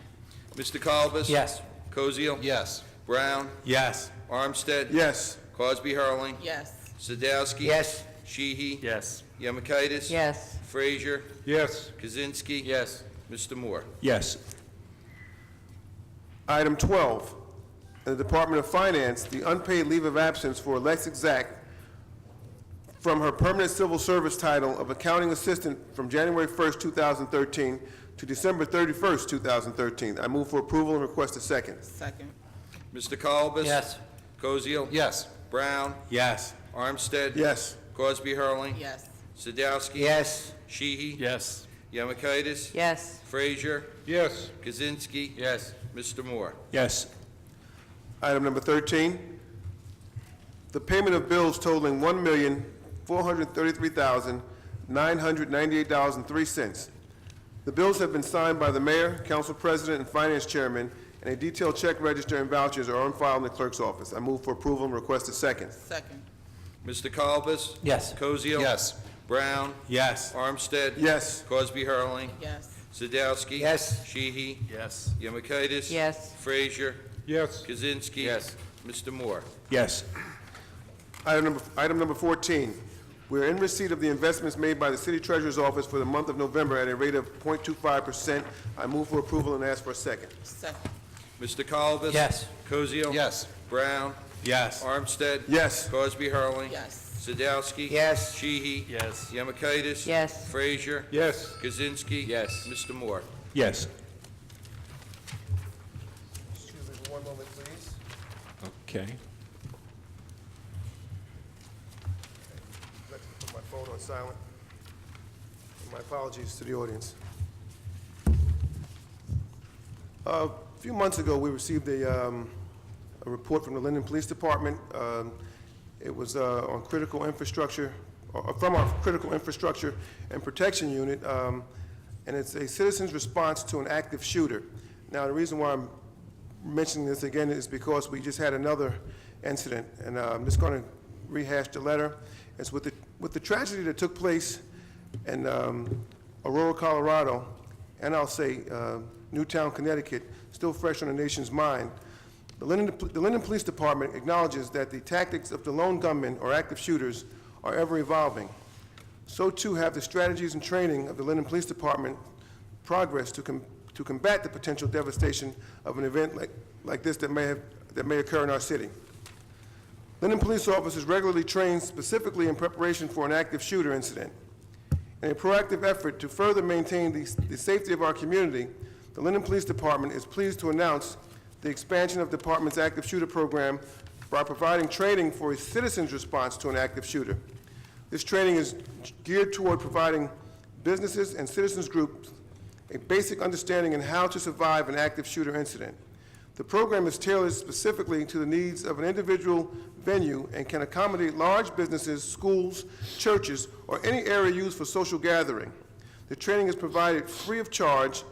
Mr. Kalbus? Yes. Koziel? Yes. Brown? Yes. Armstead? Yes. Crosby Hurling? Yes. Sadowski? Yes. Sheehy? Yes. Yemakaitis? Yes. Frazier? Yes. Kaczynski? Yes. Mr. Moore? Yes. Item 12, in the Department of Finance, the unpaid leave of absence for Alexis Zach from her permanent civil service title of accounting assistant from January 1st, 2013 to December 31st, 2013. I move for approval and request a second. Second. Mr. Kalbus? Yes. Koziel? Yes. Brown? Yes. Armstead? Yes. Crosby Hurling? Yes. Sadowski? Yes. Sheehy? Yes. Yemakaitis? Yes. Frazier? Yes. Kaczynski? Yes. Mr. Moore? Yes. Item number 13, the payment of bills totaling $1,433,998.03. The bills have been signed by the mayor, council president, and finance chairman, and a detailed check register and vouchers are on file in the clerk's office. I move for approval and request a second. Second. Mr. Kalbus? Yes. Koziel? Yes. Brown? Yes. Armstead? Yes. Crosby Hurling? Yes. Sadowski? Yes. Sheehy? Yes. Yemakaitis? Yes. Frazier? Yes. Kaczynski? Yes. Mr. Moore? Yes. Item number 14, we are in receipt of the investments made by the city treasurer's office for the month of November at a rate of 0.25%. I move for approval and ask for a second. Second. Mr. Kalbus? Yes. Koziel? Yes. Brown? Yes. Armstead? Yes. Crosby Hurling? Yes. Sadowski? Yes. Sheehy? Yes. Yemakaitis? Yes. Frazier? Yes. Kaczynski? Yes. Mr. Moore? Yes. Excuse me for one moment, please. Okay. I'd like to put my phone on silent. My apologies to the audience. A few months ago, we received a report from the Linden Police Department. It was on critical infrastructure, from our critical infrastructure and protection unit, and it's a citizen's response to an active shooter. Now, the reason why I'm mentioning this again is because we just had another incident, and I'm just going to rehash the letter. It's with the tragedy that took place in Aurora, Colorado, and I'll say Newtown, Connecticut, still fresh on the nation's mind. The Linden Police Department acknowledges that the tactics of the lone gunmen or active shooters are ever evolving. So too have the strategies and training of the Linden Police Department progress to combat the potential devastation of an event like this that may occur in our city. Linden police officers regularly train specifically in preparation for an active shooter incident. In a proactive effort to further maintain the safety of our community, the Linden Police Department is pleased to announce the expansion of the department's active shooter program by providing training for a citizen's response to an active shooter. This training is geared toward providing businesses and citizens groups a basic understanding in how to survive an active shooter incident. The program is tailored specifically to the needs of an individual venue and can accommodate large businesses, schools, churches, or any area used for social gathering. The training is provided free of charge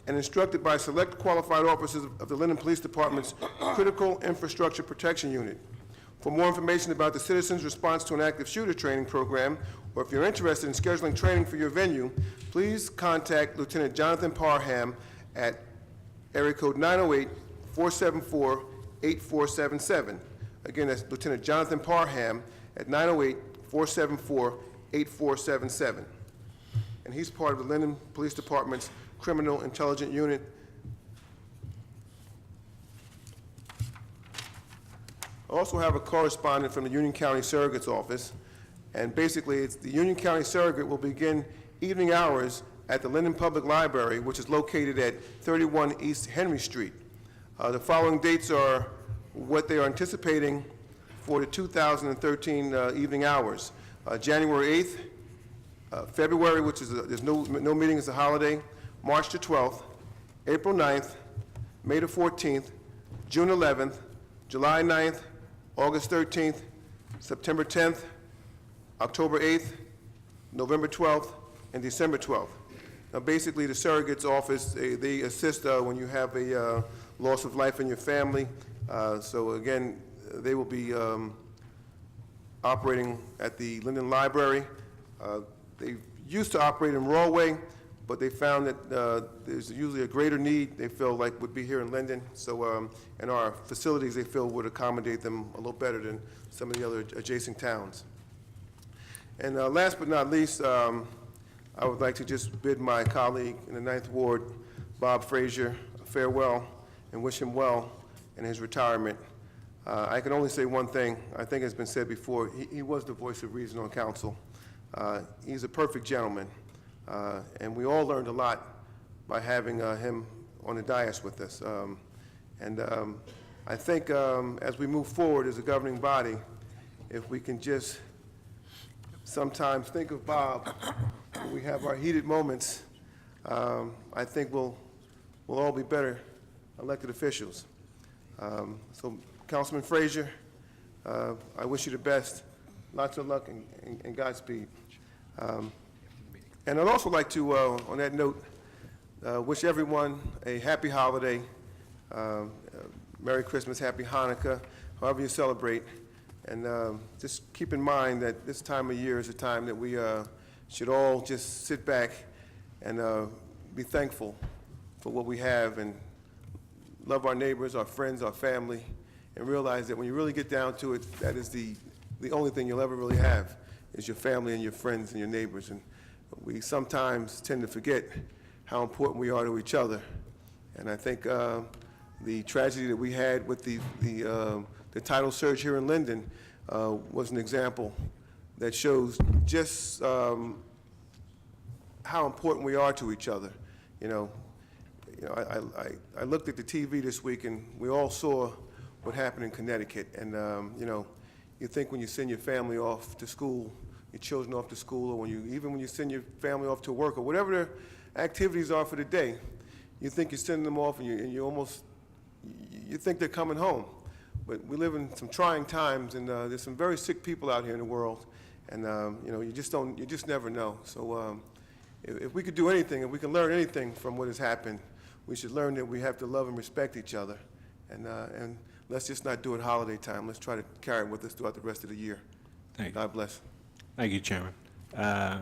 and instructed by select qualified officers of the Linden Police Department's Critical Infrastructure Protection Unit. For more information about the Citizens Response to an Active Shooter training program, or if you're interested in scheduling training for your venue, please contact Lieutenant Jonathan Parham at area code 908-474-8477. Again, that's Lieutenant Jonathan Parham at 908 474-8477. And he's part of the Linden Police Department's Criminal Intelligence Unit. I also have a correspondent from the Union County Surrogate's Office, and basically, the Union County Surrogate will begin evening hours at the Linden Public Library, which is located at 31 East Henry Street. The following dates are what they are anticipating for the 2013 evening hours. January 8th, February, which is there's no meeting, it's a holiday, March the 12th, April 9th, May the 14th, June 11th, July 9th, August 13th, September 10th, October 8th, November 12th, and December 12th. Now, basically, the surrogate's office, they assist when you have a loss of life in your family. So again, they will be operating at the Linden Library. They used to operate in Rawway, but they found that there's usually a greater need they feel like would be here in Linden. So, and our facilities they feel would accommodate them a little better than some of the other adjacent towns. And last but not least, I would like to just bid my colleague in the 9th Ward, Bob Frazier, farewell and wish him well in his retirement. I can only say one thing. I think it's been said before. He was the voice of reason on council. He's a perfect gentleman, and we all learned a lot by having him on the dais with us. I think as we move forward as a governing body, if we can just sometimes think of Bob when we have our heated moments, I think we'll all be better elected officials. So, Councilman Frazier, I wish you the best. Lots of luck and Godspeed. And I'd also like to, on that note, wish everyone a happy holiday, Merry Christmas, Happy Hanukkah, however you celebrate. And just keep in mind that this time of year is a time that we should all just sit back and be thankful for what we have and love our neighbors, our friends, our family, and realize that when you really get down to it, that is the only thing you'll ever really have is your family and your friends and your neighbors. And we sometimes tend to forget how important we are to each other. And I think the tragedy that we had with the tidal surge here in Linden was an example that shows just how important we are to each other. I looked at the TV this week, and we all saw what happened in Connecticut. And you think when you send your family off to school, your children off to school, or even when you send your family off to work, or whatever their activities are for the day, you think you're sending them off, and you think they're coming home. But we live in some trying times, and there's some very sick people out here in the world, and you just never know. So if we could do anything, if we can learn anything from what has happened, we should learn that we have to love and respect each other, and let's just not do it holiday time. Let's try to carry it with us throughout the rest of the year. Thank you. God bless. Thank you, Chairman.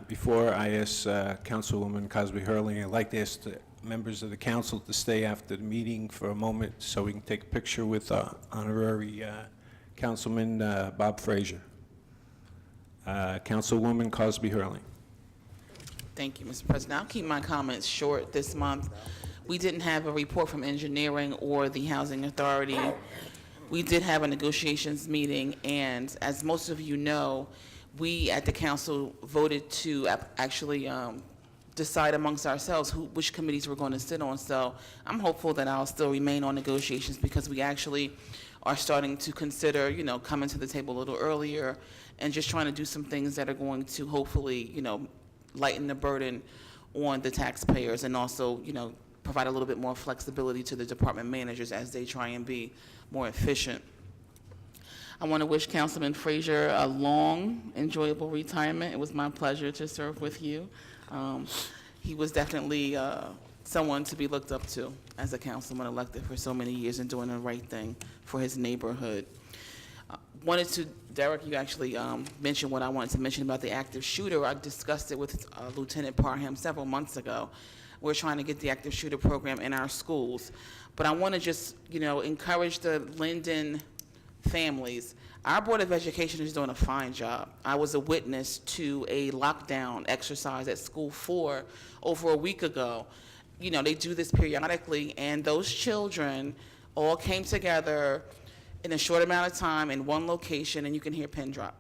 Before I ask Councilwoman Cosby Hurley, I'd like to ask the members of the council to stay after the meeting for a moment so we can take a picture with honorary Councilman Bob Frazier. Councilwoman Cosby Hurley. Thank you, Mr. President. I'll keep my comments short this month. We didn't have a report from engineering or the Housing Authority. We did have a negotiations meeting, and as most of you know, we at the council voted to actually decide amongst ourselves which committees we're going to sit on. So I'm hopeful that I'll still remain on negotiations because we actually are starting to consider, coming to the table a little earlier and just trying to do some things that are going to hopefully, lighten the burden on the taxpayers and also, provide a little bit more flexibility to the department managers as they try and be more efficient. I want to wish Councilman Frazier a long, enjoyable retirement. It was my pleasure to serve with you. He was definitely someone to be looked up to as a councilman elected for so many years and doing the right thing for his neighborhood. Derek, you actually mentioned what I wanted to mention about the active shooter. I discussed it with Lieutenant Parham several months ago. We're trying to get the active shooter program in our schools. But I want to just, encourage the Linden families. Our Board of Education is doing a fine job. I was a witness to a lockdown exercise at School 4 over a week ago. You know, they do this periodically, and those children all came together in a short amount of time in one location, and you can hear pin drop.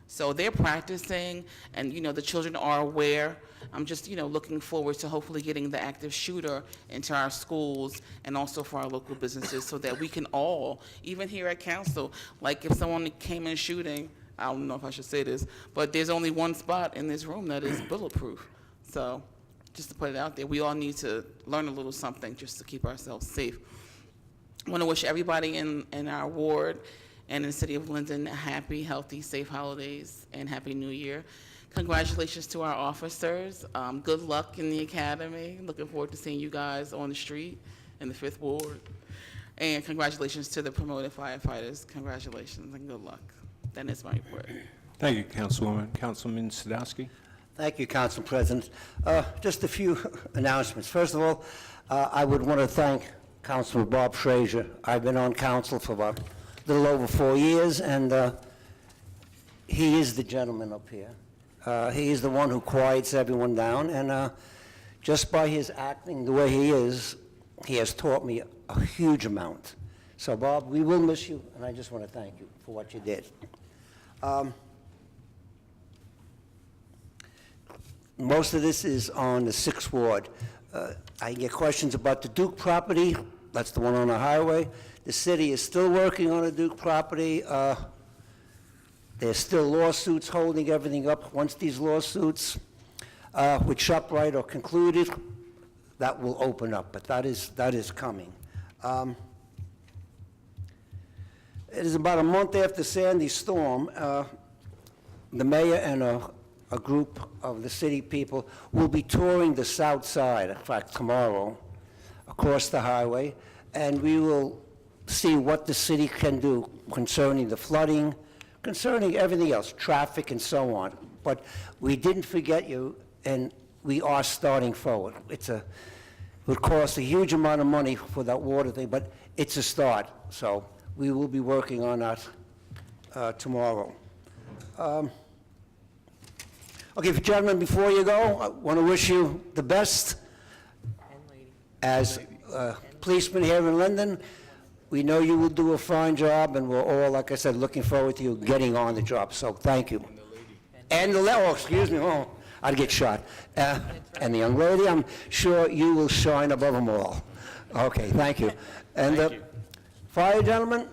So they're practicing, and, you know, the children are aware. I'm just, you know, looking forward to hopefully getting the active shooter into our schools and also for our local businesses so that we can all, even here at council, like if someone came in shooting, I don't know if I should say this, but there's only one spot in this room that is bulletproof. So just to put it out there, we all need to learn a little something just to keep ourselves safe. I want to wish everybody in our ward and in the city of Linden a happy, healthy, safe holidays and Happy New Year. Congratulations to our officers. Good luck in the academy. Looking forward to seeing you guys on the street in the 5th Ward. And congratulations to the promoted firefighters. Congratulations and good luck. That is my report. Thank you, Councilwoman. Councilman Sadowski. Thank you, Council President. Just a few announcements. First of all, I would want to thank Councilman Bob Frazier. I've been on council for about a little over 4 years, and he is the gentleman up here. He is the one who quiets everyone down, and just by his acting the way he is, he has taught me a huge amount. So, Bob, we will miss you, and I just want to thank you for what you did. Most of this is on the 6th Ward. I get questions about the Duke property. That's the one on the highway. The city is still working on the Duke property. There's still lawsuits holding everything up. Once these lawsuits with ShopRite are concluded, that will open up, but that is coming. It is about a month after Sandy's storm. The mayor and a group of the city people will be touring the south side, in fact, tomorrow, across the highway, and we will see what the city can do concerning the flooding, concerning everything else, traffic and so on. But we didn't forget you, and we are starting forward. It would cost a huge amount of money for that water thing, but it's a start. So we will be working on that tomorrow. Okay, gentlemen, before you go, I want to wish you the best. As policemen here in Linden, we know you will do a fine job, and we're all, like I said, looking forward to you getting on the job. So thank you. And the lady. Oh, excuse me. Oh, I'd get shot. And the young lady, I'm sure you will shine above them all. Okay, thank you. And Thank you. fire gentlemen,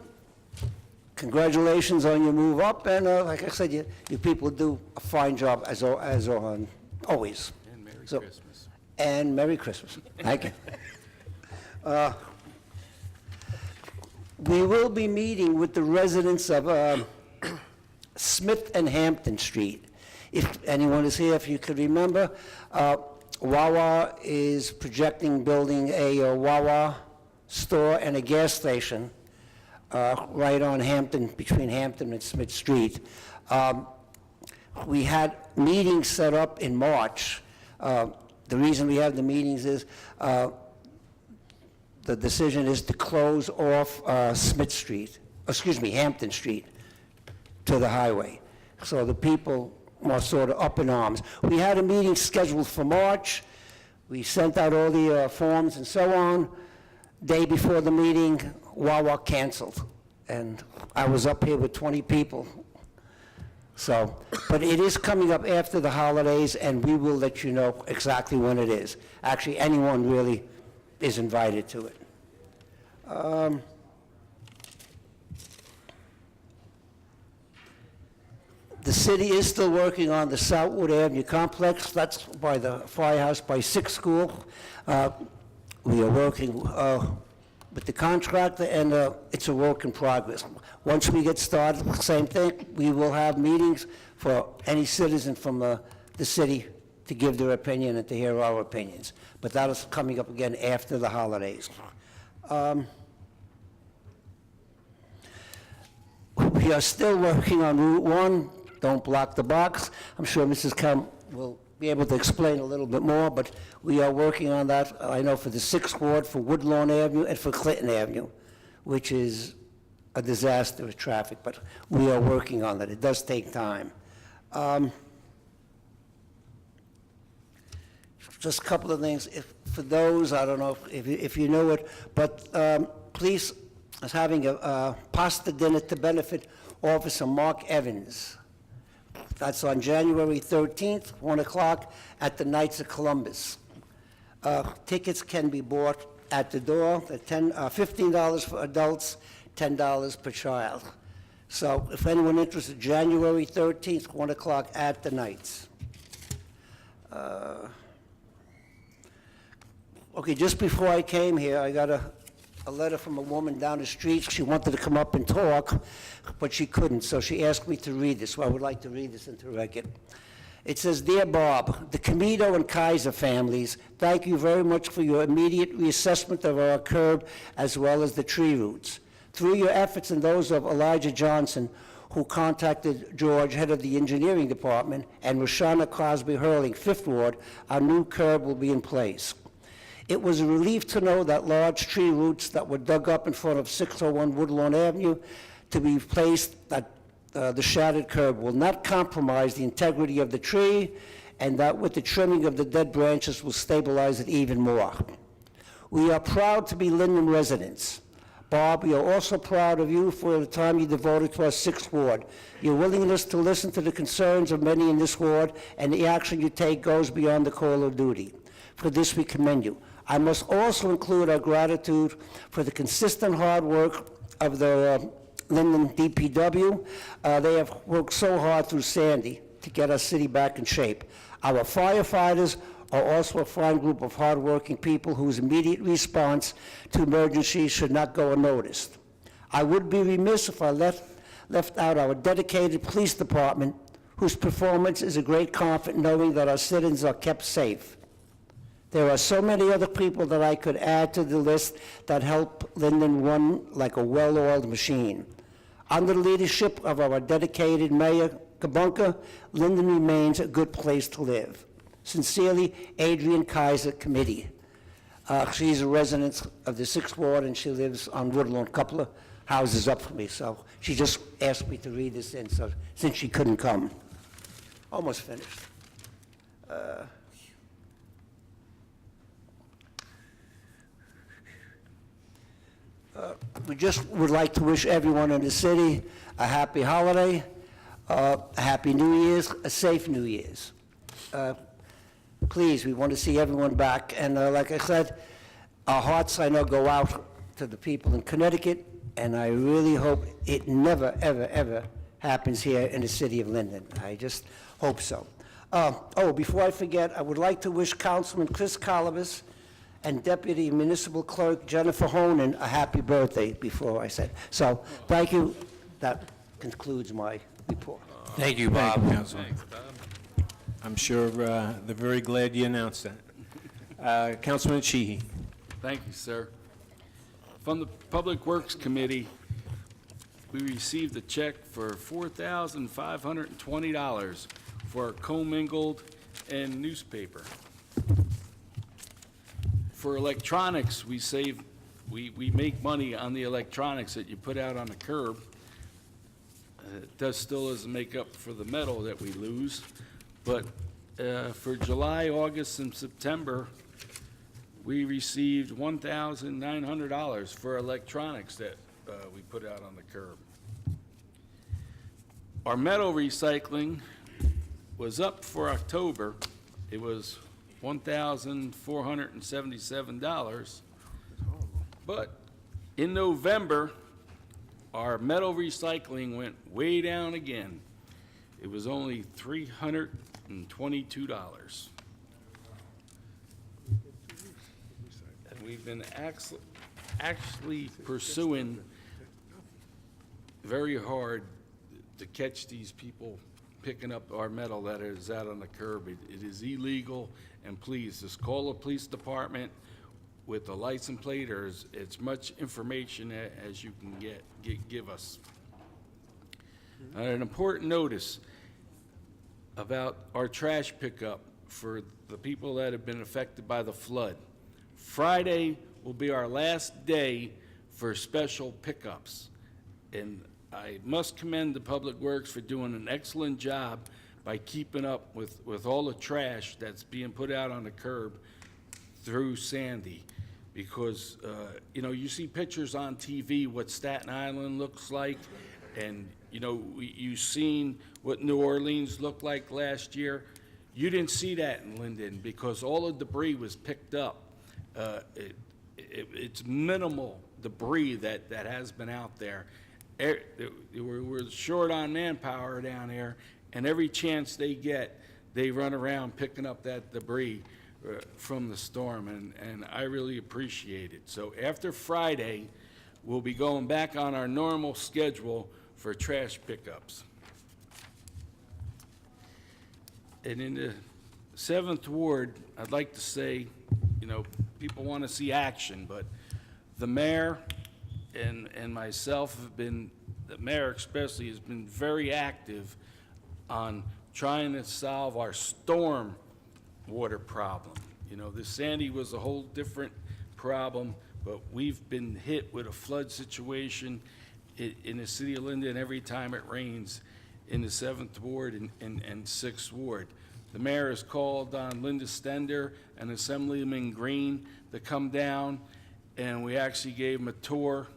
congratulations on your move up. And like I said, you people do a fine job as always. And Merry Christmas. And Merry Christmas. Thank you. We will be meeting with the residents of Smith and Hampton Street. If anyone is here, if you could remember, Wawa is projecting building a Wawa store and a gas station right on Hampton, between Hampton and Smith Street. We had meetings set up in March. The reason we have the meetings is the decision is to close off Smith Street, Hampton Street to the highway. So the people are sort of up in arms. We had a meeting scheduled for March. We sent out all the forms and so on. Day before the meeting, Wawa canceled. And I was up here with 20 people. So, but it is coming up after the holidays, and we will let you know exactly when it is. Actually, anyone really is invited to it. The city is still working on the Southwood Avenue complex. That's by the firehouse by 6th School. We are working with the contractor, and it's a work in progress. Once we get started, same thing, we will have meetings for any citizen from the city to give their opinion and to hear our opinions. But that is coming up again after the holidays. We are still working on Route 1. Don't block the box. I'm sure Mrs. Kemp will be able to explain a little bit more, but we are working on that, I know, for the 6th Ward, for Woodlawn Avenue, and for Clinton Avenue, which is a disaster with traffic, but we are working on that. It does take time. Just a couple of things. For those, I don't know if you know it, but police is having a pasta dinner to benefit Officer Mark Evans. That's on January 13th, 1 o'clock, at the Knights of Columbus. Tickets can be bought at the door. They're $15 for adults, $10 per child. So if anyone interested, January 13th, 1 o'clock at the Knights. Okay, just before I came here, I got a letter from a woman down the street. She wanted to come up and talk, but she couldn't, so she asked me to read this. So I would like to read this into the record. It says, "Dear Bob, the Comito and Kaiser families, thank you very much for your immediate reassessment of our curb as well as the tree roots. Through your efforts and those of Elijah Johnson, who contacted George, head of the engineering department, and Roshana Crosby Hurling, Fifth Ward, our new curb will be in place. It was a relief to know that large tree roots that were dug up in front of 601 Woodlawn Avenue to be placed at the shattered curb will not compromise the integrity of the tree, and that with the trimming of the dead branches will stabilize it even more. We are proud to be Linden residents. Bob, we are also proud of you for the time you devoted to our 6th Ward. Your willingness to listen to the concerns of many in this ward and the action you take goes beyond the call of duty. For this, we commend you. I must also include our gratitude for the consistent hard work of the Linden DPW. They have worked so hard through Sandy to get our city back in shape. Our firefighters are also a fine group of hardworking people whose immediate response to emergencies should not go unnoticed. I would be remiss if I left out our dedicated police department, whose performance is a great comfort knowing that our citizens are kept safe. There are so many other people that I could add to the list that help Linden run like a well-oiled machine. Under the leadership of our dedicated Mayor Kabunka, Linden remains a good place to live. Sincerely, Adrian Kaiser, Committee. She's a resident of the 6th Ward, and she lives on Woodlawn, a couple of houses up from me, so she just asked me to read this in, so since she couldn't come. Almost finished. We just would like to wish everyone in the city a happy holiday, a happy New Year's, a safe New Year's. Please, we want to see everyone back. And like I said, our hearts, I know, go out to the people in Connecticut, and I really hope it never, ever, ever happens here in the city of Linden. I just hope so. Before I forget, I would like to wish Councilman Chris Colibus and Deputy Municipal Clerk Jennifer Honan a happy birthday before I said. So, thank you. That concludes my report. Thank you, Bob. I'm sure they're very glad you announced that. Councilman Sheehy. Thank you, sir. From the Public Works Committee, we received a check for $4,520 for our commingled and newspaper. For electronics, we make money on the electronics that you put out on the curb. It still doesn't make up for the metal that we lose. But for July, August, and September, we received $1,900 for electronics that we put out on the curb. Our metal recycling was up for October. It was $1,477. But in November, our metal recycling went way down again. It was only $322. And we've been actually pursuing very hard to catch these people picking up our metal that is out on the curb. It is illegal, and please, just call the police department with the license plate or as much information as you can give us. An important notice about our trash pickup for the people that have been affected by the flood. Friday will be our last day for special pickups. And I must commend the Public Works for doing an excellent job by keeping up with all the trash that's being put out on the curb through Sandy. Because, you know, you see pictures on TV what Staten Island looks like, and, you know, you've seen what New Orleans looked like last year. You didn't see that in Linden because all the debris was picked up. It's minimal debris that has been out there. We're short on manpower down there, and every chance they get, they run around picking up that debris from the storm, and I really appreciate it. So after Friday, we'll be going back on our normal schedule for trash pickups. And in the 7th Ward, I'd like to say, you know, people want to see action, but the mayor and myself have been, the mayor especially, has been very active on trying to solve our storm water problem. You know, the Sandy was a whole different problem, but we've been hit with a flood situation in the city of Linden every time it rains in the 7th Ward and 6th Ward. The mayor has called on Linda Stender and Assemblyman Green to come down, and we actually gave them a tour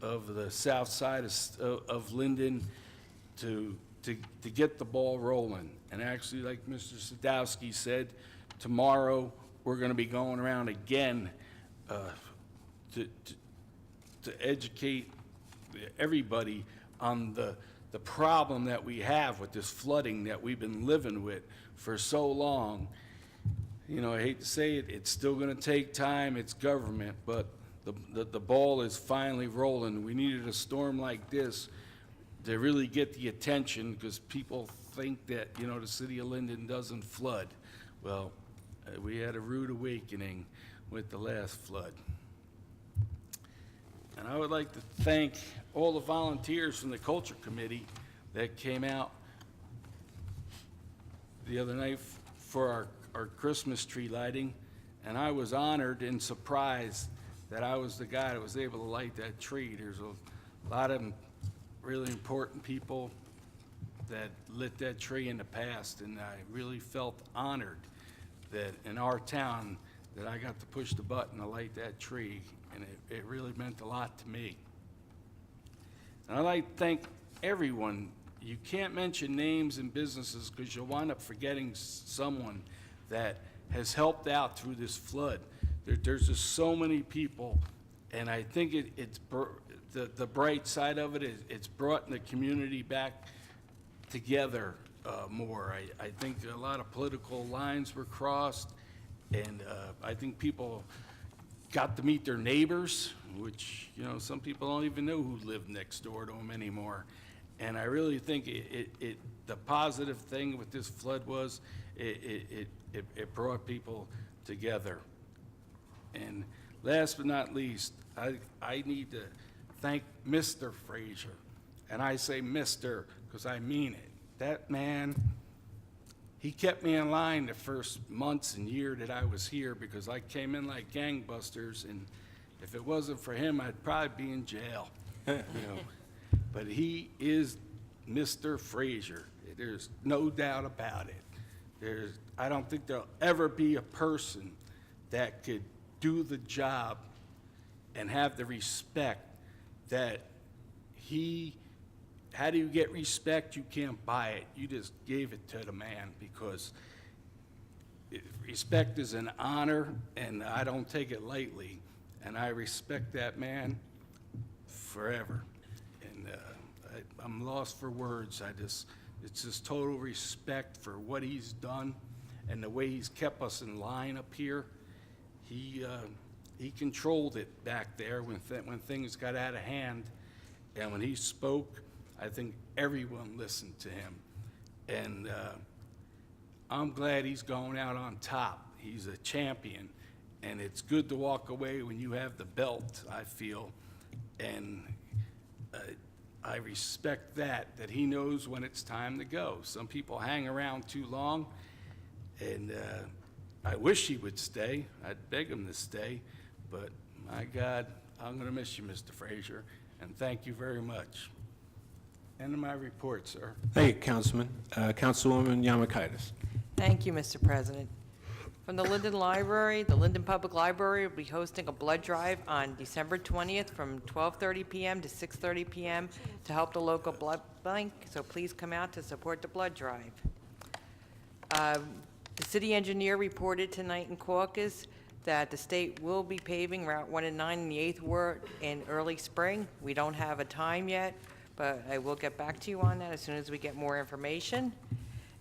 of the south side of Linden to get the ball rolling. And actually, like Mr. Sadowski said, tomorrow we're going to be going around again to educate everybody on the problem that we have with this flooding that we've been living with for so long. You know, I hate to say it, it's still going to take time, it's government, but the ball is finally rolling. We needed a storm like this to really get the attention, because people think that, you know, the city of Linden doesn't flood. Well, we had a rude awakening with the last flood. And I would like to thank all the volunteers from the Culture Committee that came out the other night for our Christmas tree lighting. And I was honored and surprised that I was the guy that was able to light that tree. There's a lot of really important people that lit that tree in the past, and I really felt honored that in our town that I got to push the button to light that tree, and it really meant a lot to me. And I'd like to thank everyone. You can't mention names and businesses because you'll wind up forgetting someone that has helped out through this flood. There's just so many people, and I think the bright side of it is it's brought the community back together more. I think a lot of political lines were crossed, and I think people got to meet their neighbors, which, you know, some people don't even know who live next door to them anymore. And I really think the positive thing with this flood was it brought people together. And last but not least, I need to thank Mr. Frazier. And I say Mr. because I mean it. That man, he kept me in line the first months and year that I was here, because I came in like gangbusters, and if it wasn't for him, I'd probably be in jail, you know. But he is Mr. Frazier. There's no doubt about it. I don't think there'll ever be a person that could do the job and have the respect that how do you get respect? You can't buy it. You just gave it to the man, because respect is an honor, and I don't take it lightly. And I respect that man forever. And I'm lost for words. It's just total respect for what he's done and the way he's kept us in line up here. He controlled it back there when things got out of hand, and when he spoke, I think everyone listened to him. And I'm glad he's going out on top. He's a champion, and it's good to walk away when you have the belt, I feel. And I respect that he knows when it's time to go. Some people hang around too long, and I wish he would stay. I'd beg him to stay, but my God, I'm gonna miss you, Mr. Frazier, and thank you very much. End of my report, sir. Thank you, Councilman. Councilwoman Yamakaitis. Thank you, Mr. President. From the Linden Library, the Linden Public Library will be hosting a blood drive on December 20th from 12:30 p.m. to 6:30 p.m. to help the local blood bank, so please come out to support the blood drive. The city engineer reported tonight in caucus that the state will be paving Route 1 and 9 in the 8th Ward in early spring. We don't have a time yet, but I will get back to you on that as soon as we get more information.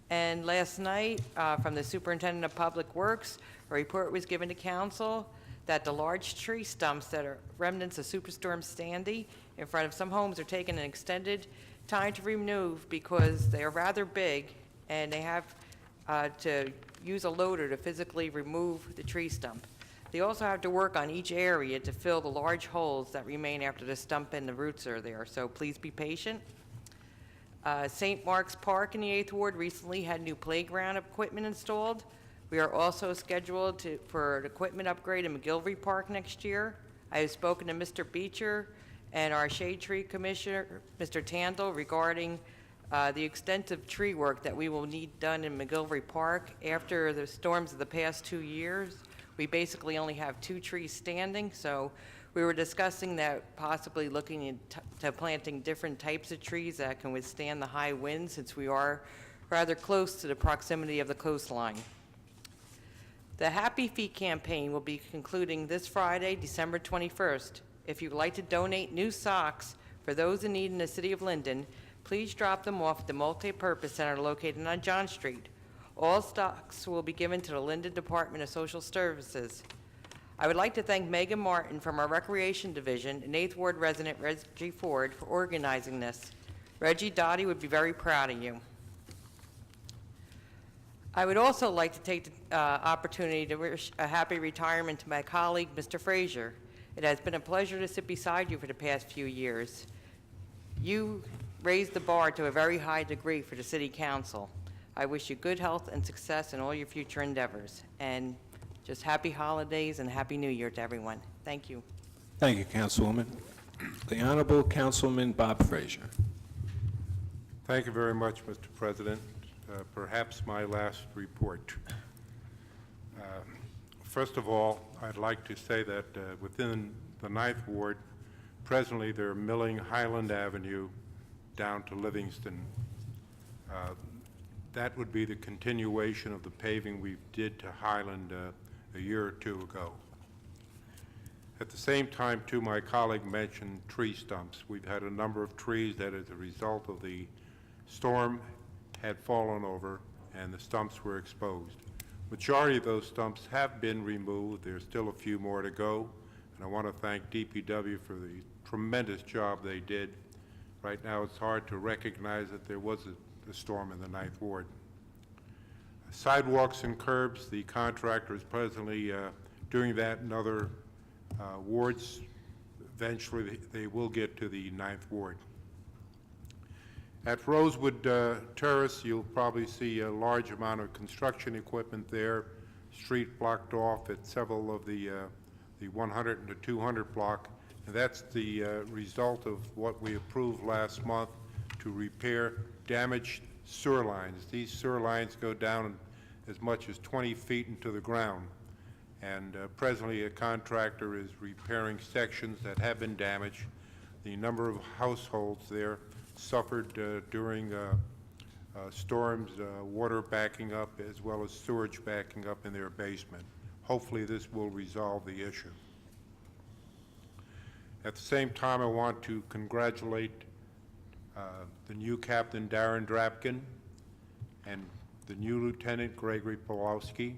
And last night, from the Superintendent of Public Works, a report was given to council that the large tree stumps that are remnants of Superstorm Sandy in front of some homes are taking an extended time to remove because they are rather big and they have to use a loader to physically remove the tree stump. They also have to work on each area to fill the large holes that remain after the stump and the roots are there, so please be patient. St. Mark's Park in the 8th Ward recently had new playground equipment installed. We are also scheduled for an equipment upgrade in McGilvery Park next year. I have spoken to Mr. Beecher and our Shade Tree Commissioner, Mr. Tandle, regarding the extensive tree work that we will need done in McGilvery Park. After the storms of the past 2 years, we basically only have 2 trees standing, so we were discussing that possibly looking into planting different types of trees that can withstand the high winds, since we are rather close to the proximity of the coastline. The Happy Feet campaign will be concluding this Friday, December 21st. If you'd like to donate new socks for those in need in the city of Linden, please drop them off at the Multi-Purpose Center located on John Street. All stocks will be given to the Linden Department of Social Services. I would like to thank Megan Martin from our Recreation Division and 8th Ward resident Reggie Ford for organizing this. Reggie, Dottie would be very proud of you. I would also like to take the opportunity to wish a happy retirement to my colleague, Mr. Frazier. It has been a pleasure to sit beside you for the past few years. You raised the bar to a very high degree for the City Council. I wish you good health and success in all your future endeavors. And just happy holidays and Happy New Year to everyone. Thank you. Thank you, Councilwoman. The Honorable Councilman Bob Frazier. Thank you very much, Mr. President. Perhaps my last report. First of all, I'd like to say that within the 9th Ward, presently they're milling Highland Avenue down to Livingston. That would be the continuation of the paving we did to Highland a year or two ago. At the same time, too, my colleague mentioned tree stumps. We've had a number of trees that, as a result of the storm, had fallen over and the stumps were exposed. Majority of those stumps have been removed. There's still a few more to go, and I want to thank DPW for the tremendous job they did. Right now, it's hard to recognize that there was a storm in the 9th Ward. Sidewalks and curbs, the contractor is presently doing that in other wards. Eventually, they will get to the 9th Ward. At Rosewood Terrace, you'll probably see a large amount of construction equipment there, street blocked off at several of the 100 and the 200 block. And that's the result of what we approved last month to repair damaged sewer lines. These sewer lines go down as much as 20 feet into the ground. And presently, a contractor is repairing sections that have been damaged. The number of households there suffered during storms, water backing up, as well as sewage backing up in their basement. Hopefully, this will resolve the issue. At the same time, I want to congratulate the new Captain Darren Drapkin and the new Lieutenant Gregory Pawlowski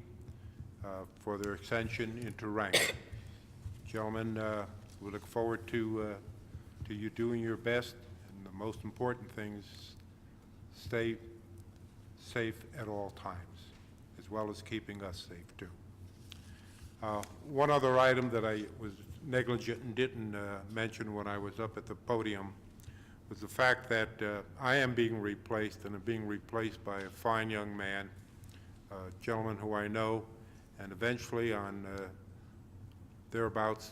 for their ascension into rank. Gentlemen, we look forward to you doing your best, and the most important thing is stay safe at all times, as well as keeping us safe too. One other item that I was negligent and didn't mention when I was up at the podium was the fact that I am being replaced, and I'm being replaced by a fine young man, a gentleman who I know, and eventually on thereabouts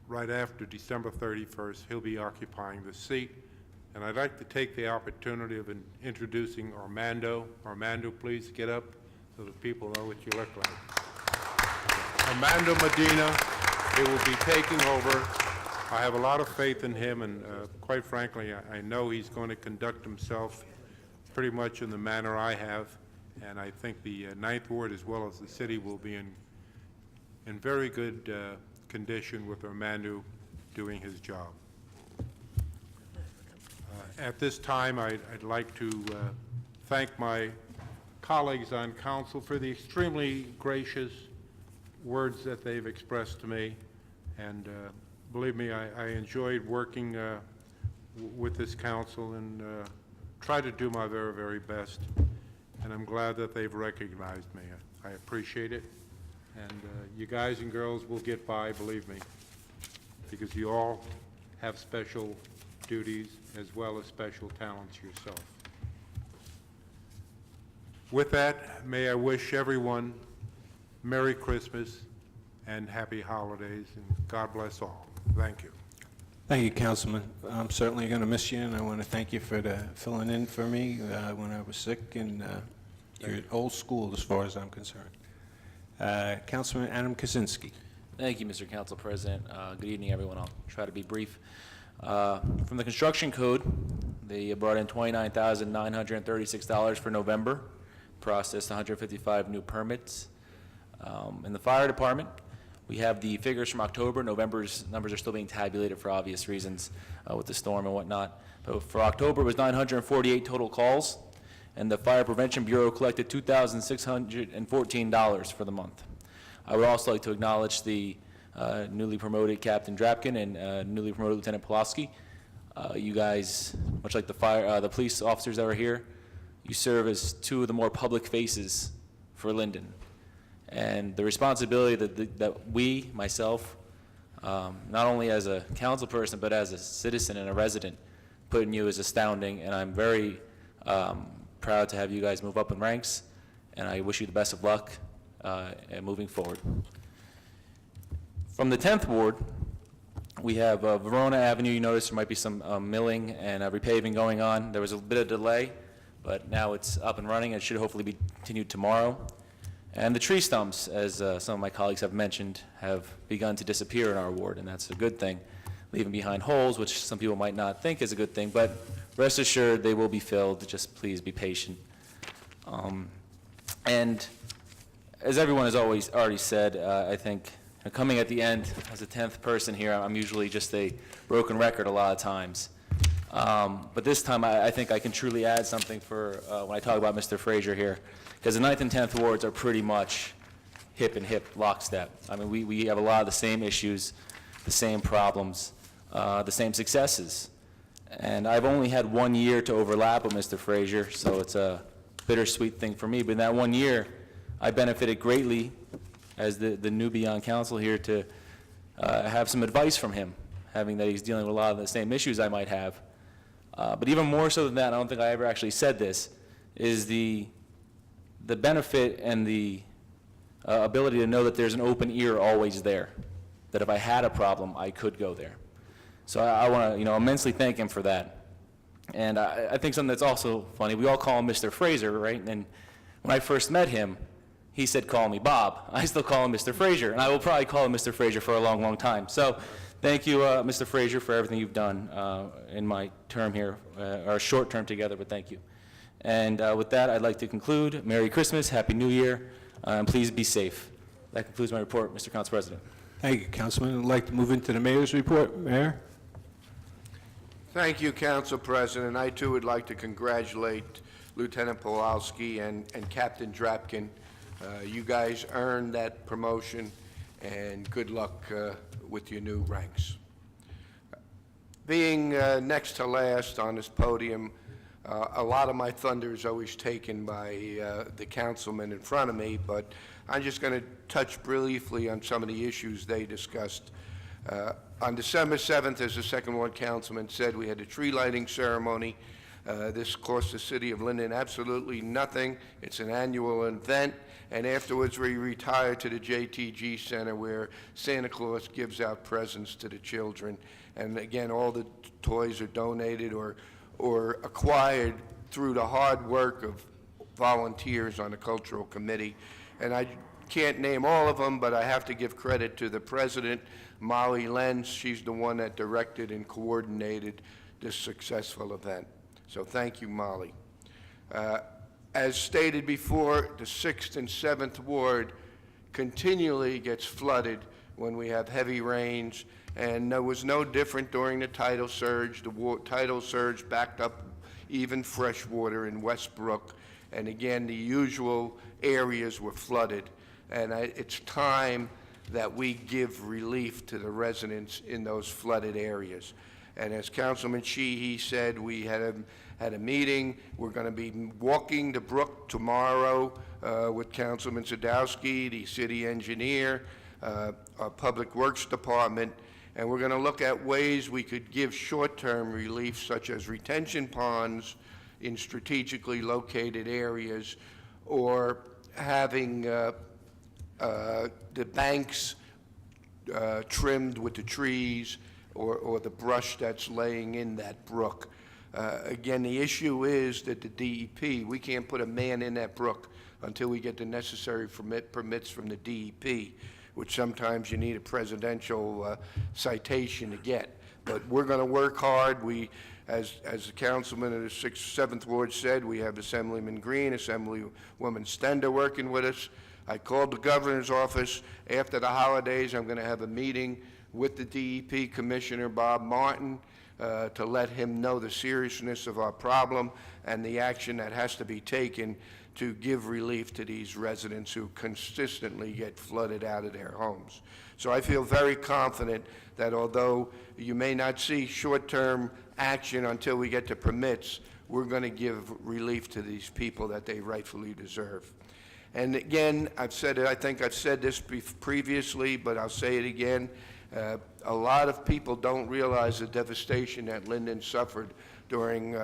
right after December 31st, he'll be occupying the seat. And I'd like to take the opportunity of introducing Armando. Armando, please get up so that people know what you look like. Armando Medina, he will be taking over. I have a lot of faith in him, and quite frankly, I know he's going to conduct himself pretty much in the manner I have, and I think the Ninth Ward as well as the city will be in very good condition with Armando doing his job. At this time, I'd like to thank my colleagues on council for the extremely gracious words that they've expressed to me, and believe me, I enjoyed working with this council and try to do my very, very best, and I'm glad that they've recognized me. I appreciate it, and you guys and girls will get by, believe me, because you all have special duties as well as special talents yourself. With that, may I wish everyone Merry Christmas and Happy Holidays, and God bless all. Thank you. Thank you, Councilman. I'm certainly going to miss you, and I want to thank you for filling in for me when I was sick, and you're old school as far as I'm concerned. Councilman Adam Kaczynski. Thank you, Mr. Council President. Good evening, everyone. I'll try to be brief. From the construction code, they brought in $29,936 for November, processed 155 new permits. In the fire department, we have the figures from October. November's numbers are still being tabulated for obvious reasons with the storm and whatnot. But for October, it was 948 total calls, and the Fire Prevention Bureau collected $2,614 for the month. I would also like to acknowledge the newly promoted Captain Drapkin and newly promoted Lieutenant Pulaski. You guys, much like the police officers that are here, you serve as two of the more public faces for Linden. And the responsibility that we, myself, not only as a council person, but as a citizen and a resident, put in you is astounding, and I'm very proud to have you guys move up in ranks, and I wish you the best of luck moving forward. From the 10th Ward, we have Verona Avenue. You notice there might be some milling and repaving going on. There was a bit of delay, but now it's up and running. It should hopefully be continued tomorrow. And the tree stumps, as some of my colleagues have mentioned, have begun to disappear in our ward, and that's a good thing, leaving behind holes, which some people might not think is a good thing, but rest assured they will be filled. Just please be patient. And as everyone has already said, I think coming at the end as a 10th person here, I'm usually just a broken record a lot of times. But this time I think I can truly add something for when I talk about Mr. Frazier here, because the 9th and 10th wards are pretty much hip and hip lockstep. I mean, we have a lot of the same issues, the same problems, the same successes. And I've only had 1 year to overlap with Mr. Frazier, so it's a bittersweet thing for me. But in that 1 year, I benefited greatly as the newbie on council here to have some advice from him, having that he's dealing with a lot of the same issues I might have. But even more so than that, I don't think I ever actually said this, is the benefit and the ability to know that there's an open ear always there, that if I had a problem, I could go there. So I want to, immensely thank him for that. And I think something that's also funny, we all call him Mr. Frazier, right? And when I first met him, he said, call me Bob. I still call him Mr. Frazier, and I will probably call him Mr. Frazier for a long, long time. So thank you, Mr. Frazier, for everything you've done in my term here, our short term together, but thank you. And with that, I'd like to conclude. Merry Christmas, Happy New Year, and please be safe. That concludes my report, Mr. Council President. Thank you, Councilman. I'd like to move into the mayor's report. Mayor? Thank you, Council President. I, too, would like to congratulate Lieutenant Pulaski and Captain Drapkin. You guys earned that promotion, and good luck with your new ranks. Being next to last on this podium, a lot of my thunder is always taken by the councilmen in front of me, but I'm just going to touch briefly on some of the issues they discussed. On December 7th, as the second ward councilman said, we had a tree lighting ceremony This costs the city of Linden absolutely nothing. It's an annual event, and afterwards we retire to the JTG Center where Santa Claus gives out presents to the children. And again, all the toys are donated or acquired through the hard work of volunteers on the cultural committee. And I can't name all of them, but I have to give credit to the president, Molly Lenz. She's the one that directed and coordinated this successful event. So thank you, Molly. As stated before, the 6th and 7th Ward continually gets flooded when we have heavy rains, and there was no different during the tidal surge. The tidal surge backed up even fresh water in Westbrook, and again, the usual areas were flooded. And it's time that we give relief to the residents in those flooded areas. And as Councilman Sheehy said, we had a meeting. We're going to be walking the brook tomorrow with Councilman Sadowski, the city engineer, our Public Works Department, and we're going to look at ways we could give short-term relief, such as retention ponds in strategically located areas, or having the banks trimmed with the trees or the brush that's laying in that brook. Again, the issue is that the DEP, we can't put a man in that brook until we get the necessary permits from the DEP, which sometimes you need a presidential citation to get. But we're going to work hard. As the councilman of the 6th, 7th Ward said, we have Assemblyman Green, Assemblywoman Stender working with us. I called the governor's office. After the holidays, I'm going to have a meeting with the DEP Commissioner, Bob Martin, to let him know the seriousness of our problem and the action that has to be taken to give relief to these residents who consistently get flooded out of their homes. So I feel very confident that although you may not see short-term action until we get the permits, we're going to give relief to these people that they rightfully deserve. And again, I've said it, I think I've said this previously, but I'll say it again. A lot of people don't realize the devastation that Linden suffered during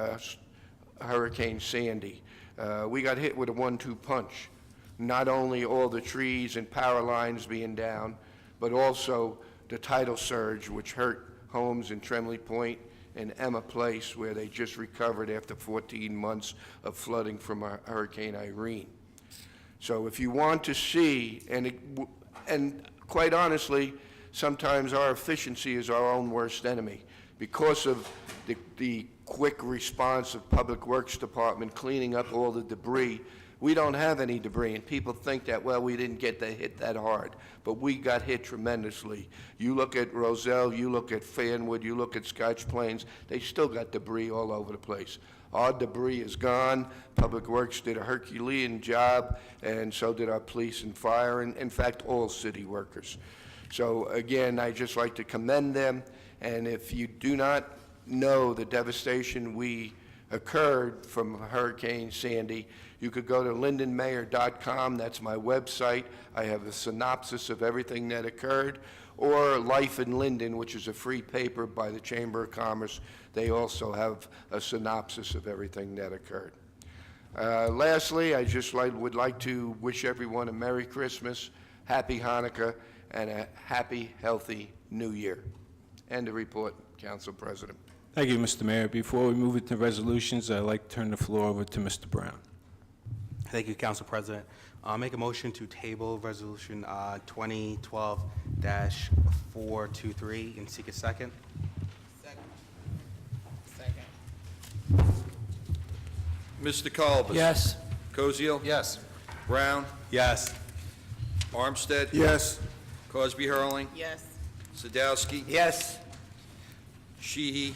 Hurricane Sandy. We got hit with a 1-2 punch. Not only all the trees and power lines being down, but also the tidal surge, which hurt homes in Tremley Point and Emma Place, where they just recovered after 14 months of flooding from Hurricane Irene. So if you want to see, and quite honestly, sometimes our efficiency is our own worst enemy. Because of the quick response of Public Works Department cleaning up all the debris, we don't have any debris, and people think that, well, we didn't get hit that hard, but we got hit tremendously. You look at Roselle, you look at Fanwood, you look at Scotch Plains, they still got debris all over the place. Our debris is gone. Public Works did a Herculean job, and so did our police and fire, and in fact, all city workers. So again, I just like to commend them, and if you do not know the devastation we occurred from Hurricane Sandy, you could go to lindenmayor.com. That's my website. I have a synopsis of everything that occurred, or Life in Linden, which is a free paper by the Chamber of Commerce. They also have a synopsis of everything that occurred. Lastly, I just would like to wish everyone a Merry Christmas, Happy Hanukkah, and a happy, healthy New Year. End of report, Council President. Thank you, Mr. Mayor. Before we move into resolutions, I'd like to turn the floor over to Mr. Brown. Thank you, Council President. I'll make a motion to table Resolution 2012-423 and seek a second. Second. Mr. Kalbas? Yes. Koziel? Yes. Brown? Yes. Armstead? Yes. Cosby Hurling? Yes. Sadowski? Yes. Sheehy?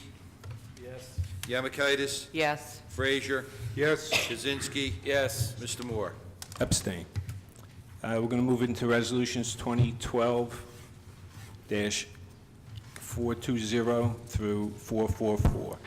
Yes. Yamakaitis? Yes. Frazier? Yes. Kaczynski? Yes. Mr. Moore? Abstain. We're going to move into resolutions 2012-420 through 444.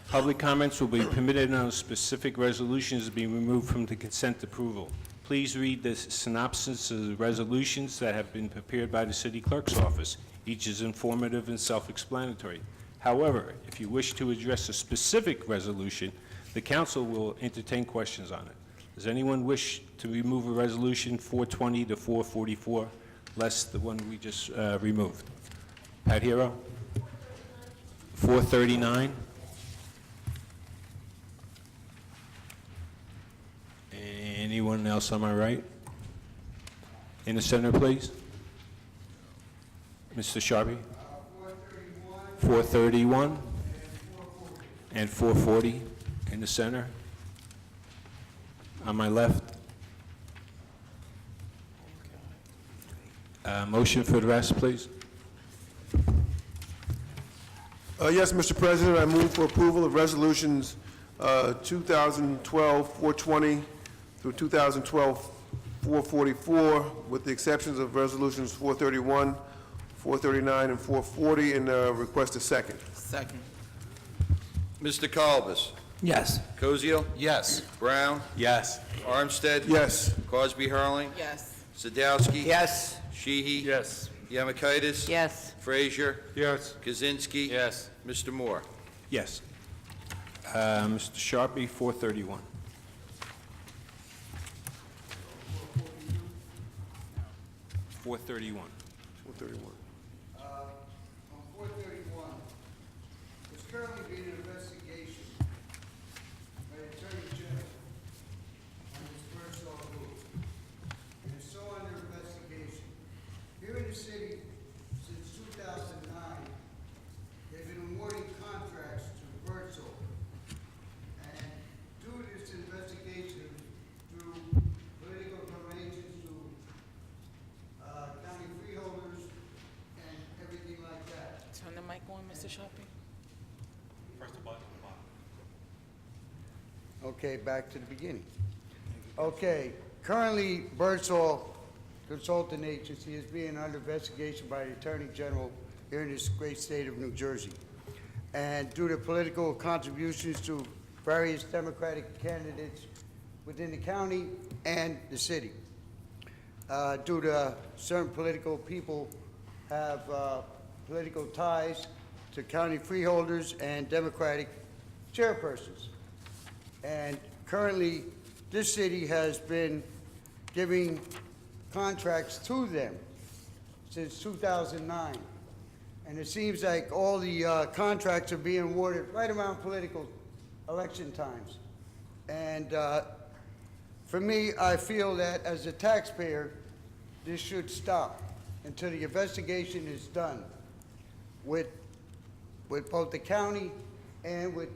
Public comments will be permitted on specific resolutions being removed from the consent approval. Please read the synopsis of the resolutions that have been prepared by the City Clerk's office. Each is informative and self-explanatory. However, if you wish to address a specific resolution, the council will entertain questions on it. Does anyone wish to remove a resolution 420 to 444, less the one we just removed? Pat Hero? 439? Anyone else on my right? In the center, please. Mr. Sharpie? 431 and 440 in the center. On my left. Motion for the rest, please. Yes, Mr. President, I move for approval of resolutions 2012-420 through 2012-444, with the exceptions of resolutions 431, 439, and 440, and request a second. Second. Mr. Kalbus? Yes. Koziel? Yes. Brown? Yes. Armstead? Yes. Crosby Hurling? Yes. Sadowski? Yes. Sheehy? Yes. Yemakaitis? Yes. Frazier? Yes. Kaczynski? Yes. Mr. Moore? Yes. Mr. Sharpie, 431. $431. 431. On 431, there's currently being an investigation by the Attorney General on this Birdsall Group. And it's still under investigation. Here in the city, since 2009, they've been awarding contracts to Birdsall. And due to this investigation, through political donations to county freeholders and everything like that, Turn the mic on, Mr. Sharpie. okay, back to the beginning. Okay, currently, Birdsall Consulting Agency is being under investigation by the Attorney General here in this great state of New Jersey. And due to political contributions to various Democratic candidates within the county and the city. Due to certain political people have political ties to county freeholders and Democratic chairpersons. And currently, this city has been giving contracts to them since 2009. And it seems like all the contracts are being awarded right around political election times. And for me, I feel that as a taxpayer, this should stop until the investigation is done with both the county and with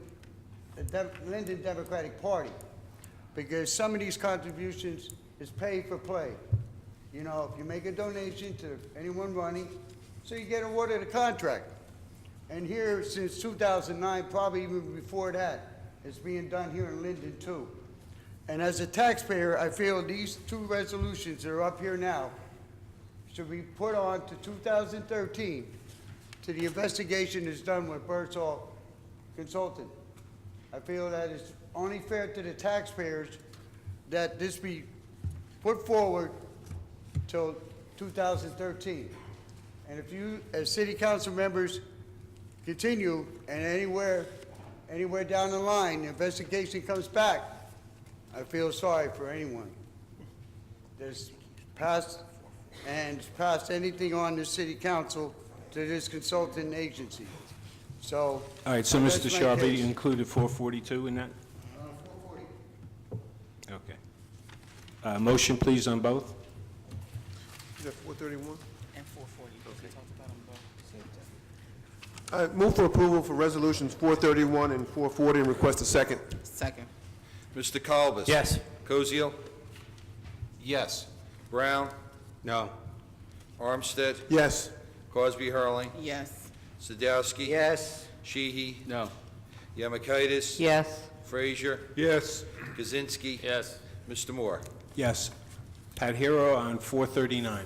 the Linden Democratic Party, because some of these contributions is pay for play. You know, if you make a donation to anyone running, so you get awarded a contract. And here, since 2009, probably even before that, it's being done here in Linden too. And as a taxpayer, I feel these two resolutions that are up here now should be put on to 2013 to the investigation is done with Birdsall Consultant. I feel that it's only fair to the taxpayers that this be put forward till 2013. And if you, as city council members, continue and anywhere down the line, the investigation comes back, I feel sorry for anyone that's passed anything on the city council to this consultant agency. So. All right, so that's Mr. my Sharpie, case. you included 442 in that? 440. Okay. Motion, please, on both? Is that 431? And 440. We talked about them both. I move for approval for resolutions 431 and 440 and request a second. Second. Mr. Kalbus? Yes. Koziel? Yes. Brown? No. Armstead? Yes. Crosby Hurling? Yes. Sadowski? Yes. Sheehy? No. Yemakaitis? Yes. Frazier? Yes. Kaczynski? Yes. Mr. Moore? Yes. Pat Hero on 439.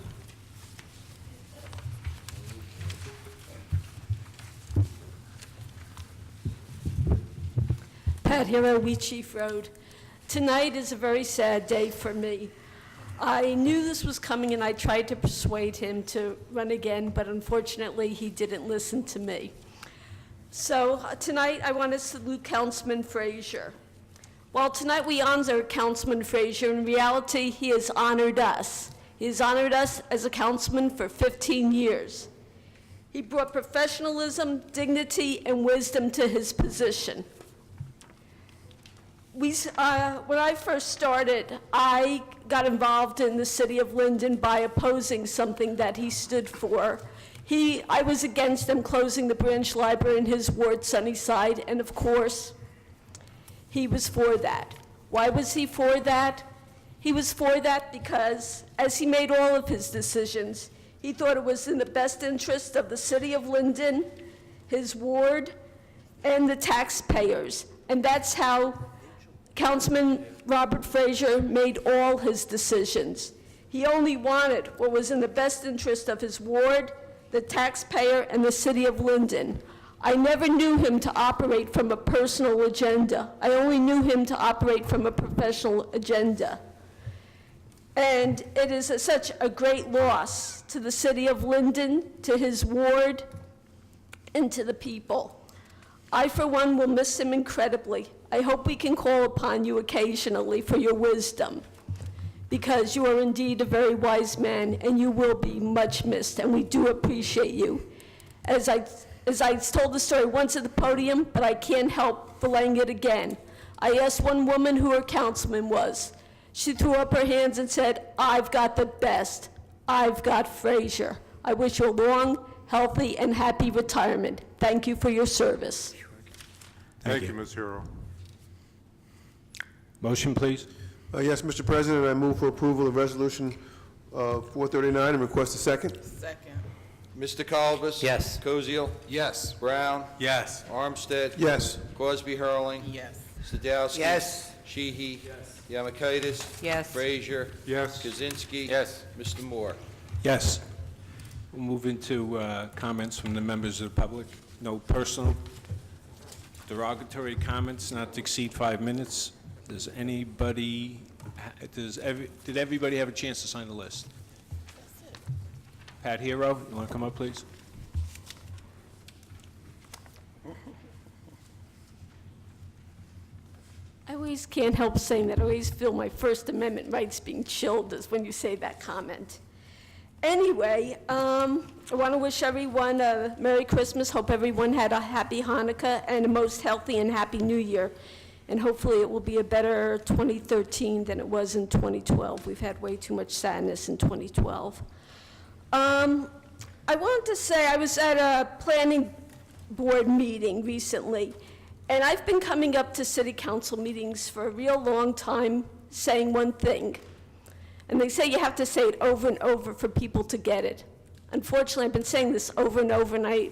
Pat Hero, Wheat Chief Road. Tonight is a very sad day for me. I knew this was coming and I tried to persuade him to run again, but unfortunately he didn't listen to me. So tonight, I want to salute Councilman Frazier. While tonight we honor Councilman Frazier, in reality, he has honored us. He has honored us as a councilman for 15 years. He brought professionalism, dignity, and wisdom to his position. When I first started, I got involved in the city of Linden by opposing something that he stood for. I was against them closing the branch library in his ward, Sunnyside, and of course, he was for that. Why was he for that? He was for that because, as he made all of his decisions, he thought it was in the best interest of the city of Linden, his ward, and the taxpayers. And that's how Councilman Robert Frazier made all his decisions. He only wanted what was in the best interest of his ward, the taxpayer, and the city of Linden. I never knew him to operate from a personal agenda. I only knew him to operate from a professional agenda. And it is such a great loss to the city of Linden, to his ward, and to the people. I, for one, will miss him incredibly. I hope we can call upon you occasionally for your wisdom, because you are indeed a very wise man, and you will be much missed, and we do appreciate you. As I told the story once at the podium, but I can't help relaying it again. I asked one woman who her councilman was. She threw up her hands and said, "I've got the best. I've got Frazier. I wish you a long, healthy, and happy retirement. Thank you for your service." Thank you, Ms. Hero. Motion, please. Yes, Mr. President, I move for approval of Resolution 439 and request a second. Second. Mr. Colbus? Yes. Koziel? Yes. Brown? Yes. Armstead? Yes. Crosby Hurling? Yes. Sadowski? Yes. Sheehy? Yamakaitis? Yes. Frazier? Yes. Kaczynski? Yes. Mr. Moore? Yes. We'll move into comments from the members of the public. No personal derogatory comments, not to exceed 5 minutes. Does anybody, did everybody have a chance to sign the list? Pat Hero, you want to come up, please? I always can't help saying that. I always feel my First Amendment rights being chilled is when you say that comment. Anyway, I want to wish everyone a Merry Christmas. Hope everyone had a happy Hanukkah and a most healthy and happy New Year. And hopefully it will be a better 2013 than it was in 2012. We've had way too much sadness in 2012. I wanted to say I was at a planning board meeting recently, and I've been coming up to city council meetings for a real long time saying one thing. And they say you have to say it over and over for people to get it. Unfortunately, I've been saying this over and over, and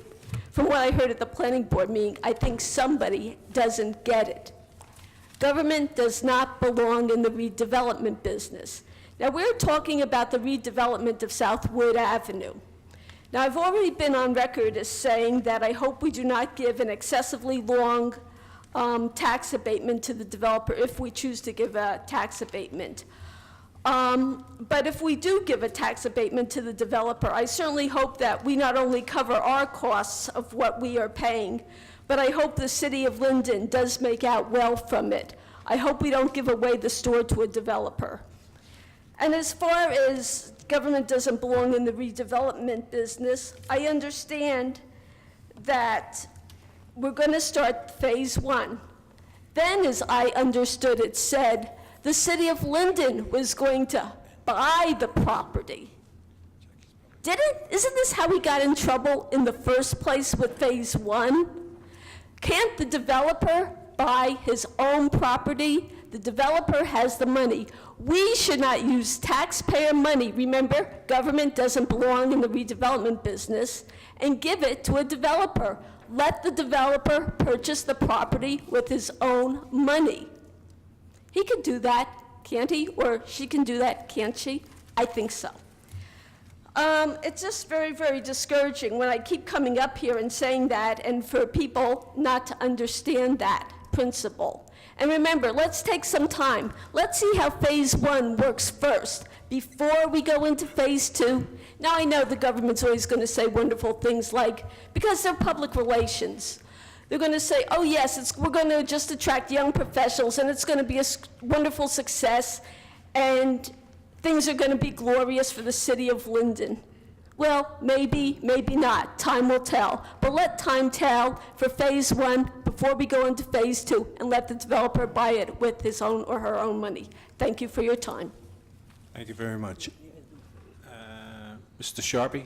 from what I heard at the planning board meeting, I think somebody doesn't get it. Government does not belong in the redevelopment business. Now, we're talking about the redevelopment of Southwood Avenue. Now, I've already been on record as saying that I hope we do not give an excessively long tax abatement to the developer if we choose to give a tax abatement. But if we do give a tax abatement to the developer, I certainly hope that we not only cover our costs of what we are paying, but I hope the city of Linden does make out well from it. I hope we don't give away the store to a developer. And as far as government doesn't belong in the redevelopment business, I understand that we're going to start phase 1. Then, as I understood it said, the city of Linden was going to buy the property. Isn't this how we got in trouble in the first place with phase 1? Can't the developer buy his own property? The developer has the money. We should not use taxpayer money. Remember, government doesn't belong in the redevelopment business, and give it to a developer. Let the developer purchase the property with his own money. He can do that, can't he? Or she can do that, can't she? I think so. It's just very, very discouraging when I keep coming up here and saying that, and for people not to understand that principle. And remember, let's take some time. Let's see how phase 1 works first before we go into phase 2. Now, I know the government's always going to say wonderful things like, because they're public relations. They're going to say, oh yes, we're going to just attract young professionals, and it's going to be a wonderful success, and things are going to be glorious for the city of Linden. Well, maybe, maybe not. Time will tell. But let time tell for phase 1 before we go into phase 2, and let the developer buy it with his own or her own money. Thank you for your time. Thank you very much. Mr. Sharpie?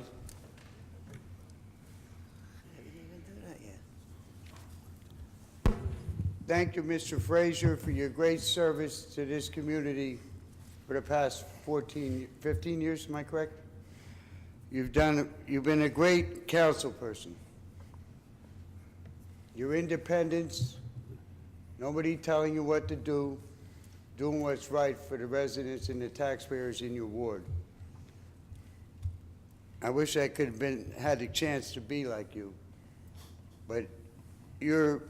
Thank you, Mr. Frazier, for your great service to this community for the past 15 years, am I correct? You've been a great council person. Your independence, nobody telling you what to do, doing what's right for the residents and the taxpayers in your ward. I wish I could have had the chance to be like you, but you're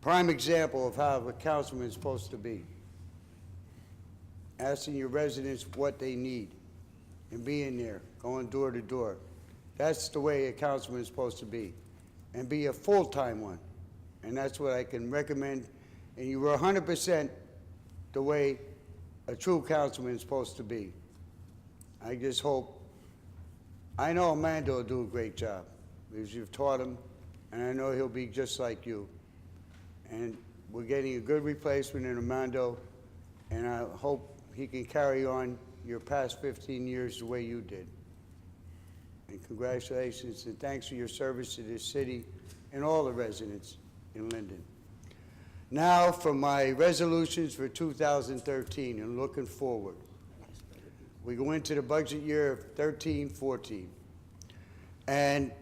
prime example of how a councilman is supposed to be. Asking your residents what they need and being there, going door to door. That's the way a councilman is supposed to be, and be a full-time one. And that's what I can recommend. And you were 100% the way a true councilman is supposed to be. I just hope, I know Amanda will do a great job because you've taught him, and I know he'll be just like you. And we're getting a good replacement in Armando, and I hope he can carry on your past 15 years the way you did. And congratulations, and thanks for your service to this city and all the residents in Linden. Now for my resolutions for 2013 and looking forward. We go into the budget year of 13-14. And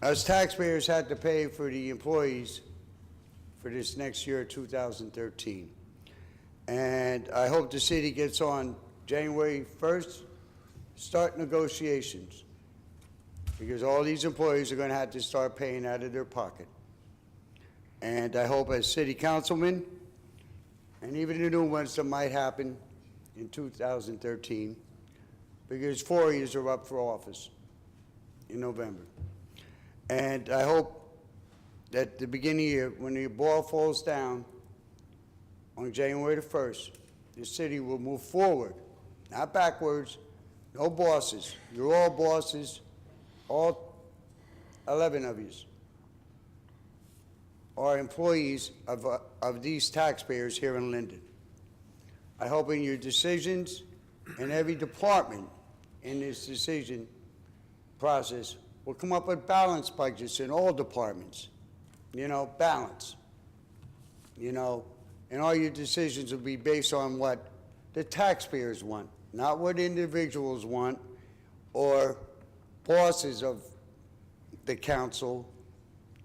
us taxpayers had to pay for the employees for this next year, 2013. And I hope the city gets on January 1st, start negotiations, because all these employees are going to have to start paying out of their pocket. And I hope as city councilmen, and even the new ones that might happen in 2013, because 4 of you are up for office in November. And I hope that the beginning of the year, when the ball falls down on January the 1st, the city will move forward, not backwards, no bosses. You're all bosses, all 11 of you are employees of these taxpayers here in Linden. I hope in your decisions and every department in this decision process will come up with balanced budgets in all departments. You know, balance. You know, and all your decisions will be based on what the taxpayers want, not what individuals want or bosses of the council.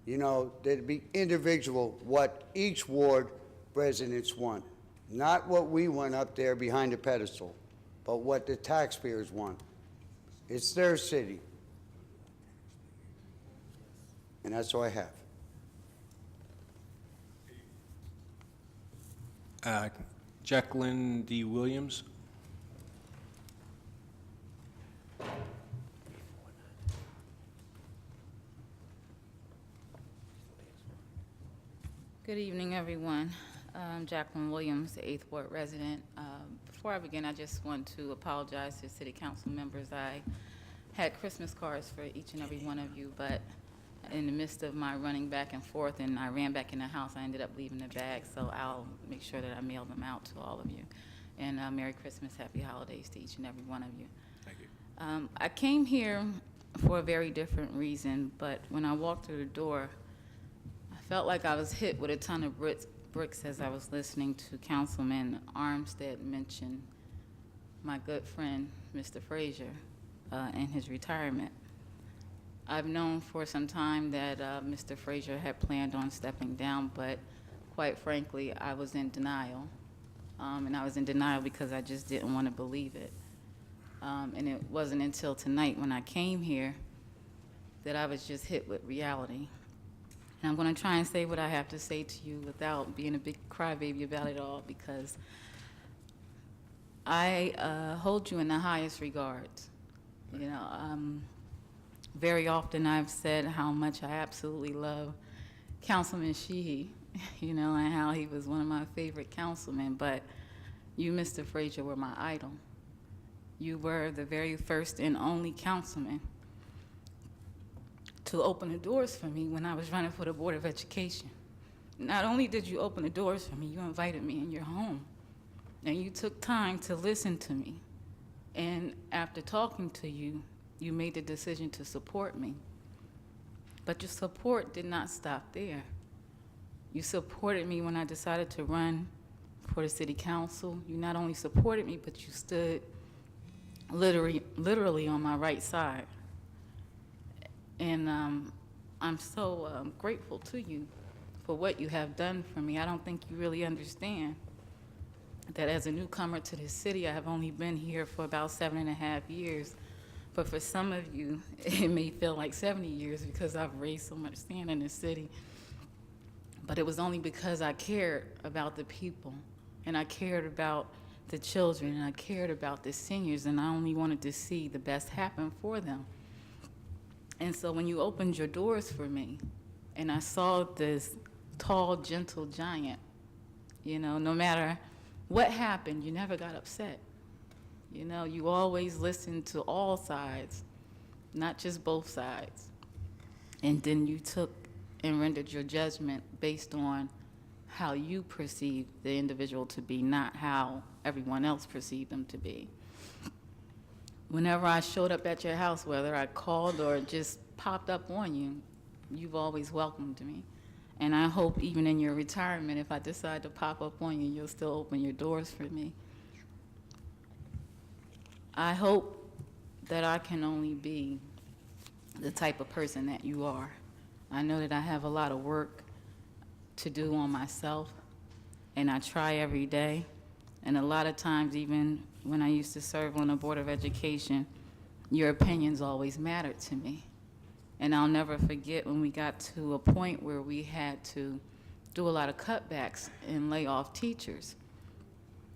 You know, there'd be individual what each ward residents want, not what we want up there behind the pedestal, but what the taxpayers want. It's their city. And that's all I have. Jacqueline D. Williams. Good evening, everyone. Jacqueline Williams, the 8th Ward resident. Before I begin, I just want to apologize to city council members. I had Christmas cards for each and every one of you, but in the midst of my running back and forth and I ran back in the house, I ended up leaving the bag, so I'll make sure that I mail them out to all of you. And Merry Christmas, Happy Holidays to each and every one of you. Thank you. I came here for a very different reason, but when I walked through the door, I felt like I was hit with a ton of bricks as I was listening to Councilman Armstead mention my good friend, Mr. Frazier, and his retirement. I've known for some time that Mr. Frazier had planned on stepping down, but quite frankly, I was in denial. And I was in denial because I just didn't want to believe it. And it wasn't until tonight when I came here that I was just hit with reality. And I'm going to try and say what I have to say to you without being a big crybaby about it all, because I hold you in the highest regards. You know, very often I've said how much I absolutely love Councilman Sheehy, and how he was one of my favorite councilmen, but you, Mr. Frazier, were my idol. You were the very first and only councilman to open the doors for me when I was running for the Board of Education. Not only did you open the doors for me, you invited me in your home, and you took time to listen to me. And after talking to you, you made the decision to support me. But your support did not stop there. You supported me when I decided to run for the city council. You not only supported me, but you stood literally on my right side. And I'm so grateful to you for what you have done for me. I don't think you really understand that as a newcomer to this city, I have only been here for about 7.5 years. But for some of you, it may feel like 70 years because I've raised so much sand in the city. But it was only because I cared about the people, and I cared about the children, and I cared about the seniors, and I only wanted to see the best happen for them. And so when you opened your doors for me, and I saw this tall, gentle giant, no matter what happened, you never got upset. You always listened to all sides, not just both sides. And then you took and rendered your judgment based on how you perceived the individual to be, not how everyone else perceived them to be. Whenever I showed up at your house, whether I called or just popped up on you, you've always welcomed me. And I hope even in your retirement, if I decide to pop up on you, you'll still open your doors for me. I hope that I can only be the type of person that you are. I know that I have a lot of work to do on myself, and I try every day. And a lot of times, even when I used to serve on the Board of Education, your opinions always mattered to me. And I'll never forget when we got to a point where we had to do a lot of cutbacks and lay off teachers.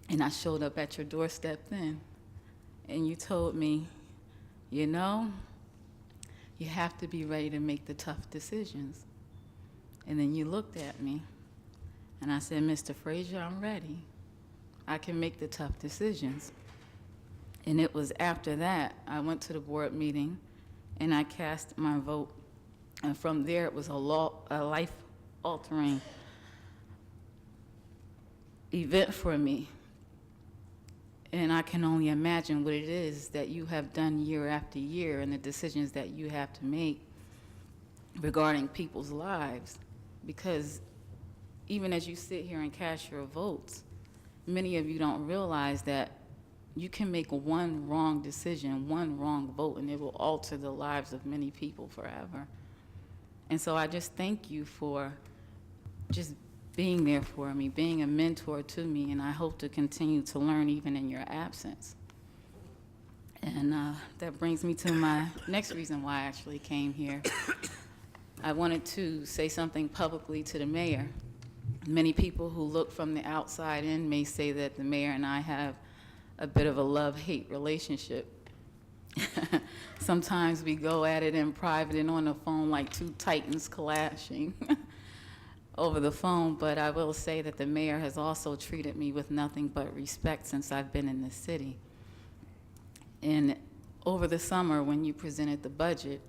And I showed up at your doorstep then, and you told me, you have to be ready to make the tough decisions. And then you looked at me, and I said, Mr. Frazier, I'm ready. I can make the tough decisions. And it was after that, I went to the board meeting, and I cast my vote. And from there, it was a life-altering event for me. And I can only imagine what it is that you have done year after year and the decisions that you have to make regarding people's lives. Because even as you sit here and cast your votes, many of you don't realize that you can make one wrong decision, one wrong vote, and it will alter the lives of many people forever. And so I just thank you for just being there for me, being a mentor to me, and I hope to continue to learn even in your absence. And that brings me to my next reason why I actually came here. I wanted to say something publicly to the mayor. Many people who look from the outside in may say that the mayor and I have a bit of a love-hate relationship. Sometimes we go at it in private and on the phone like two titans clashing over the phone, but I will say that the mayor has also treated me with nothing but respect since I've been in the city. And over the summer when you presented the budget,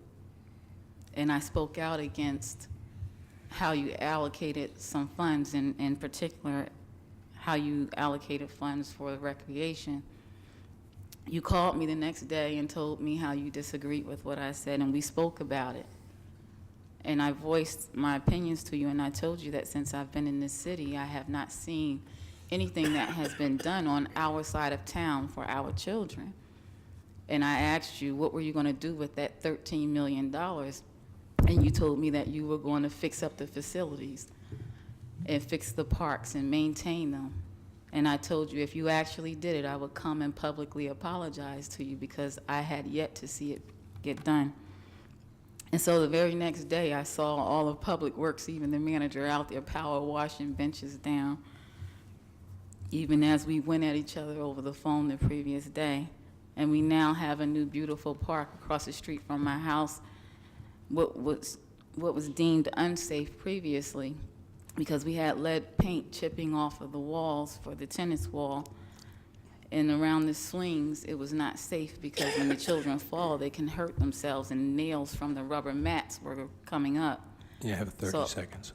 and I spoke out against how you allocated some funds, and in particular, how you allocated funds for recreation, you called me the next day and told me how you disagreed with what I said, and we spoke about it. And I voiced my opinions to you, and I told you that since I've been in this city, I have not seen anything that has been done on our side of town for our children. And I asked you, what were you going to do with that $13 million? And you told me that you were going to fix up the facilities and fix the parks and maintain them. And I told you if you actually did it, I would come and publicly apologize to you because I had yet to see it get done. And so the very next day, I saw all of Public Works, even the manager, out there power washing benches down, even as we went at each other over the phone the previous day. And we now have a new beautiful park across the street from my house. What was what was deemed unsafe previously, because we had lead paint chipping off of the walls for the tennis wall. And around the swings, it was not safe because when the children fall, they can hurt themselves, and nails from the rubber mats were coming up. You have 30 So- seconds.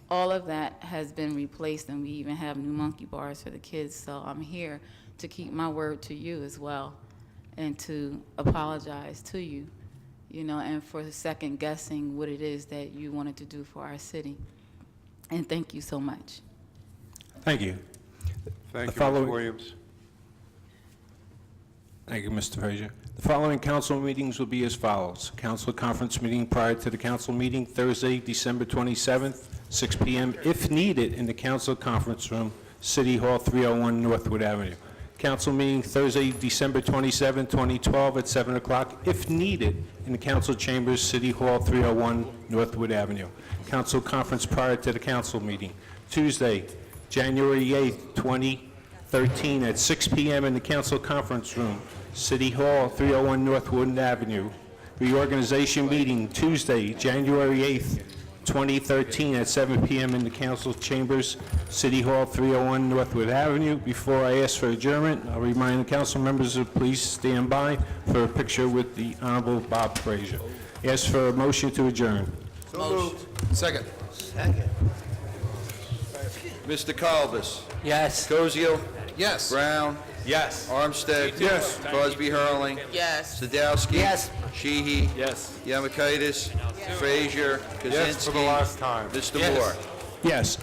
All of that has been replaced, and we even have new monkey bars for the kids. So I'm here to keep my word to you as well, and to apologize to you, you know, and for second guessing what it is that you wanted to do for our city. And thank you so much. Thank you. Thank The you, Ms. following- Williams. Thank you, Mr. Frazier. The following council meetings will be as follows. Council conference meeting prior to the council meeting, Thursday, December 27th, 6 p.m., if needed, in the council conference room, City Hall, 301 Northwood Avenue. Council meeting Thursday, December 27, 2012, at 7 o'clock, if needed, in the council chambers, City Hall, 301 Northwood Avenue. Council conference prior to the council meeting, Tuesday, January 8, 2013, at 6 p.m. in the council conference room, City Hall, 301 Northwood Avenue. Reorganization meeting, Tuesday, January 8, 2013, at 7 p.m. in the council chambers, City Hall, 301 Northwood Avenue. Before I ask for adjournment, I'll remind the council members to please stand by for a picture with the Honorable Bob Frazier. Ask for a motion to adjourn. Second. Mr. Kalbus. Yes. Koziel. Yes. Brown. Yes. Armstead. Yes. Crosby Hurling. Yes. Sadowski. Yes. Sheehy. Yes. Yamakaitis. Frazier. Kaczynski. Yes, for the last time. Mr. Yes. Moore. Yes.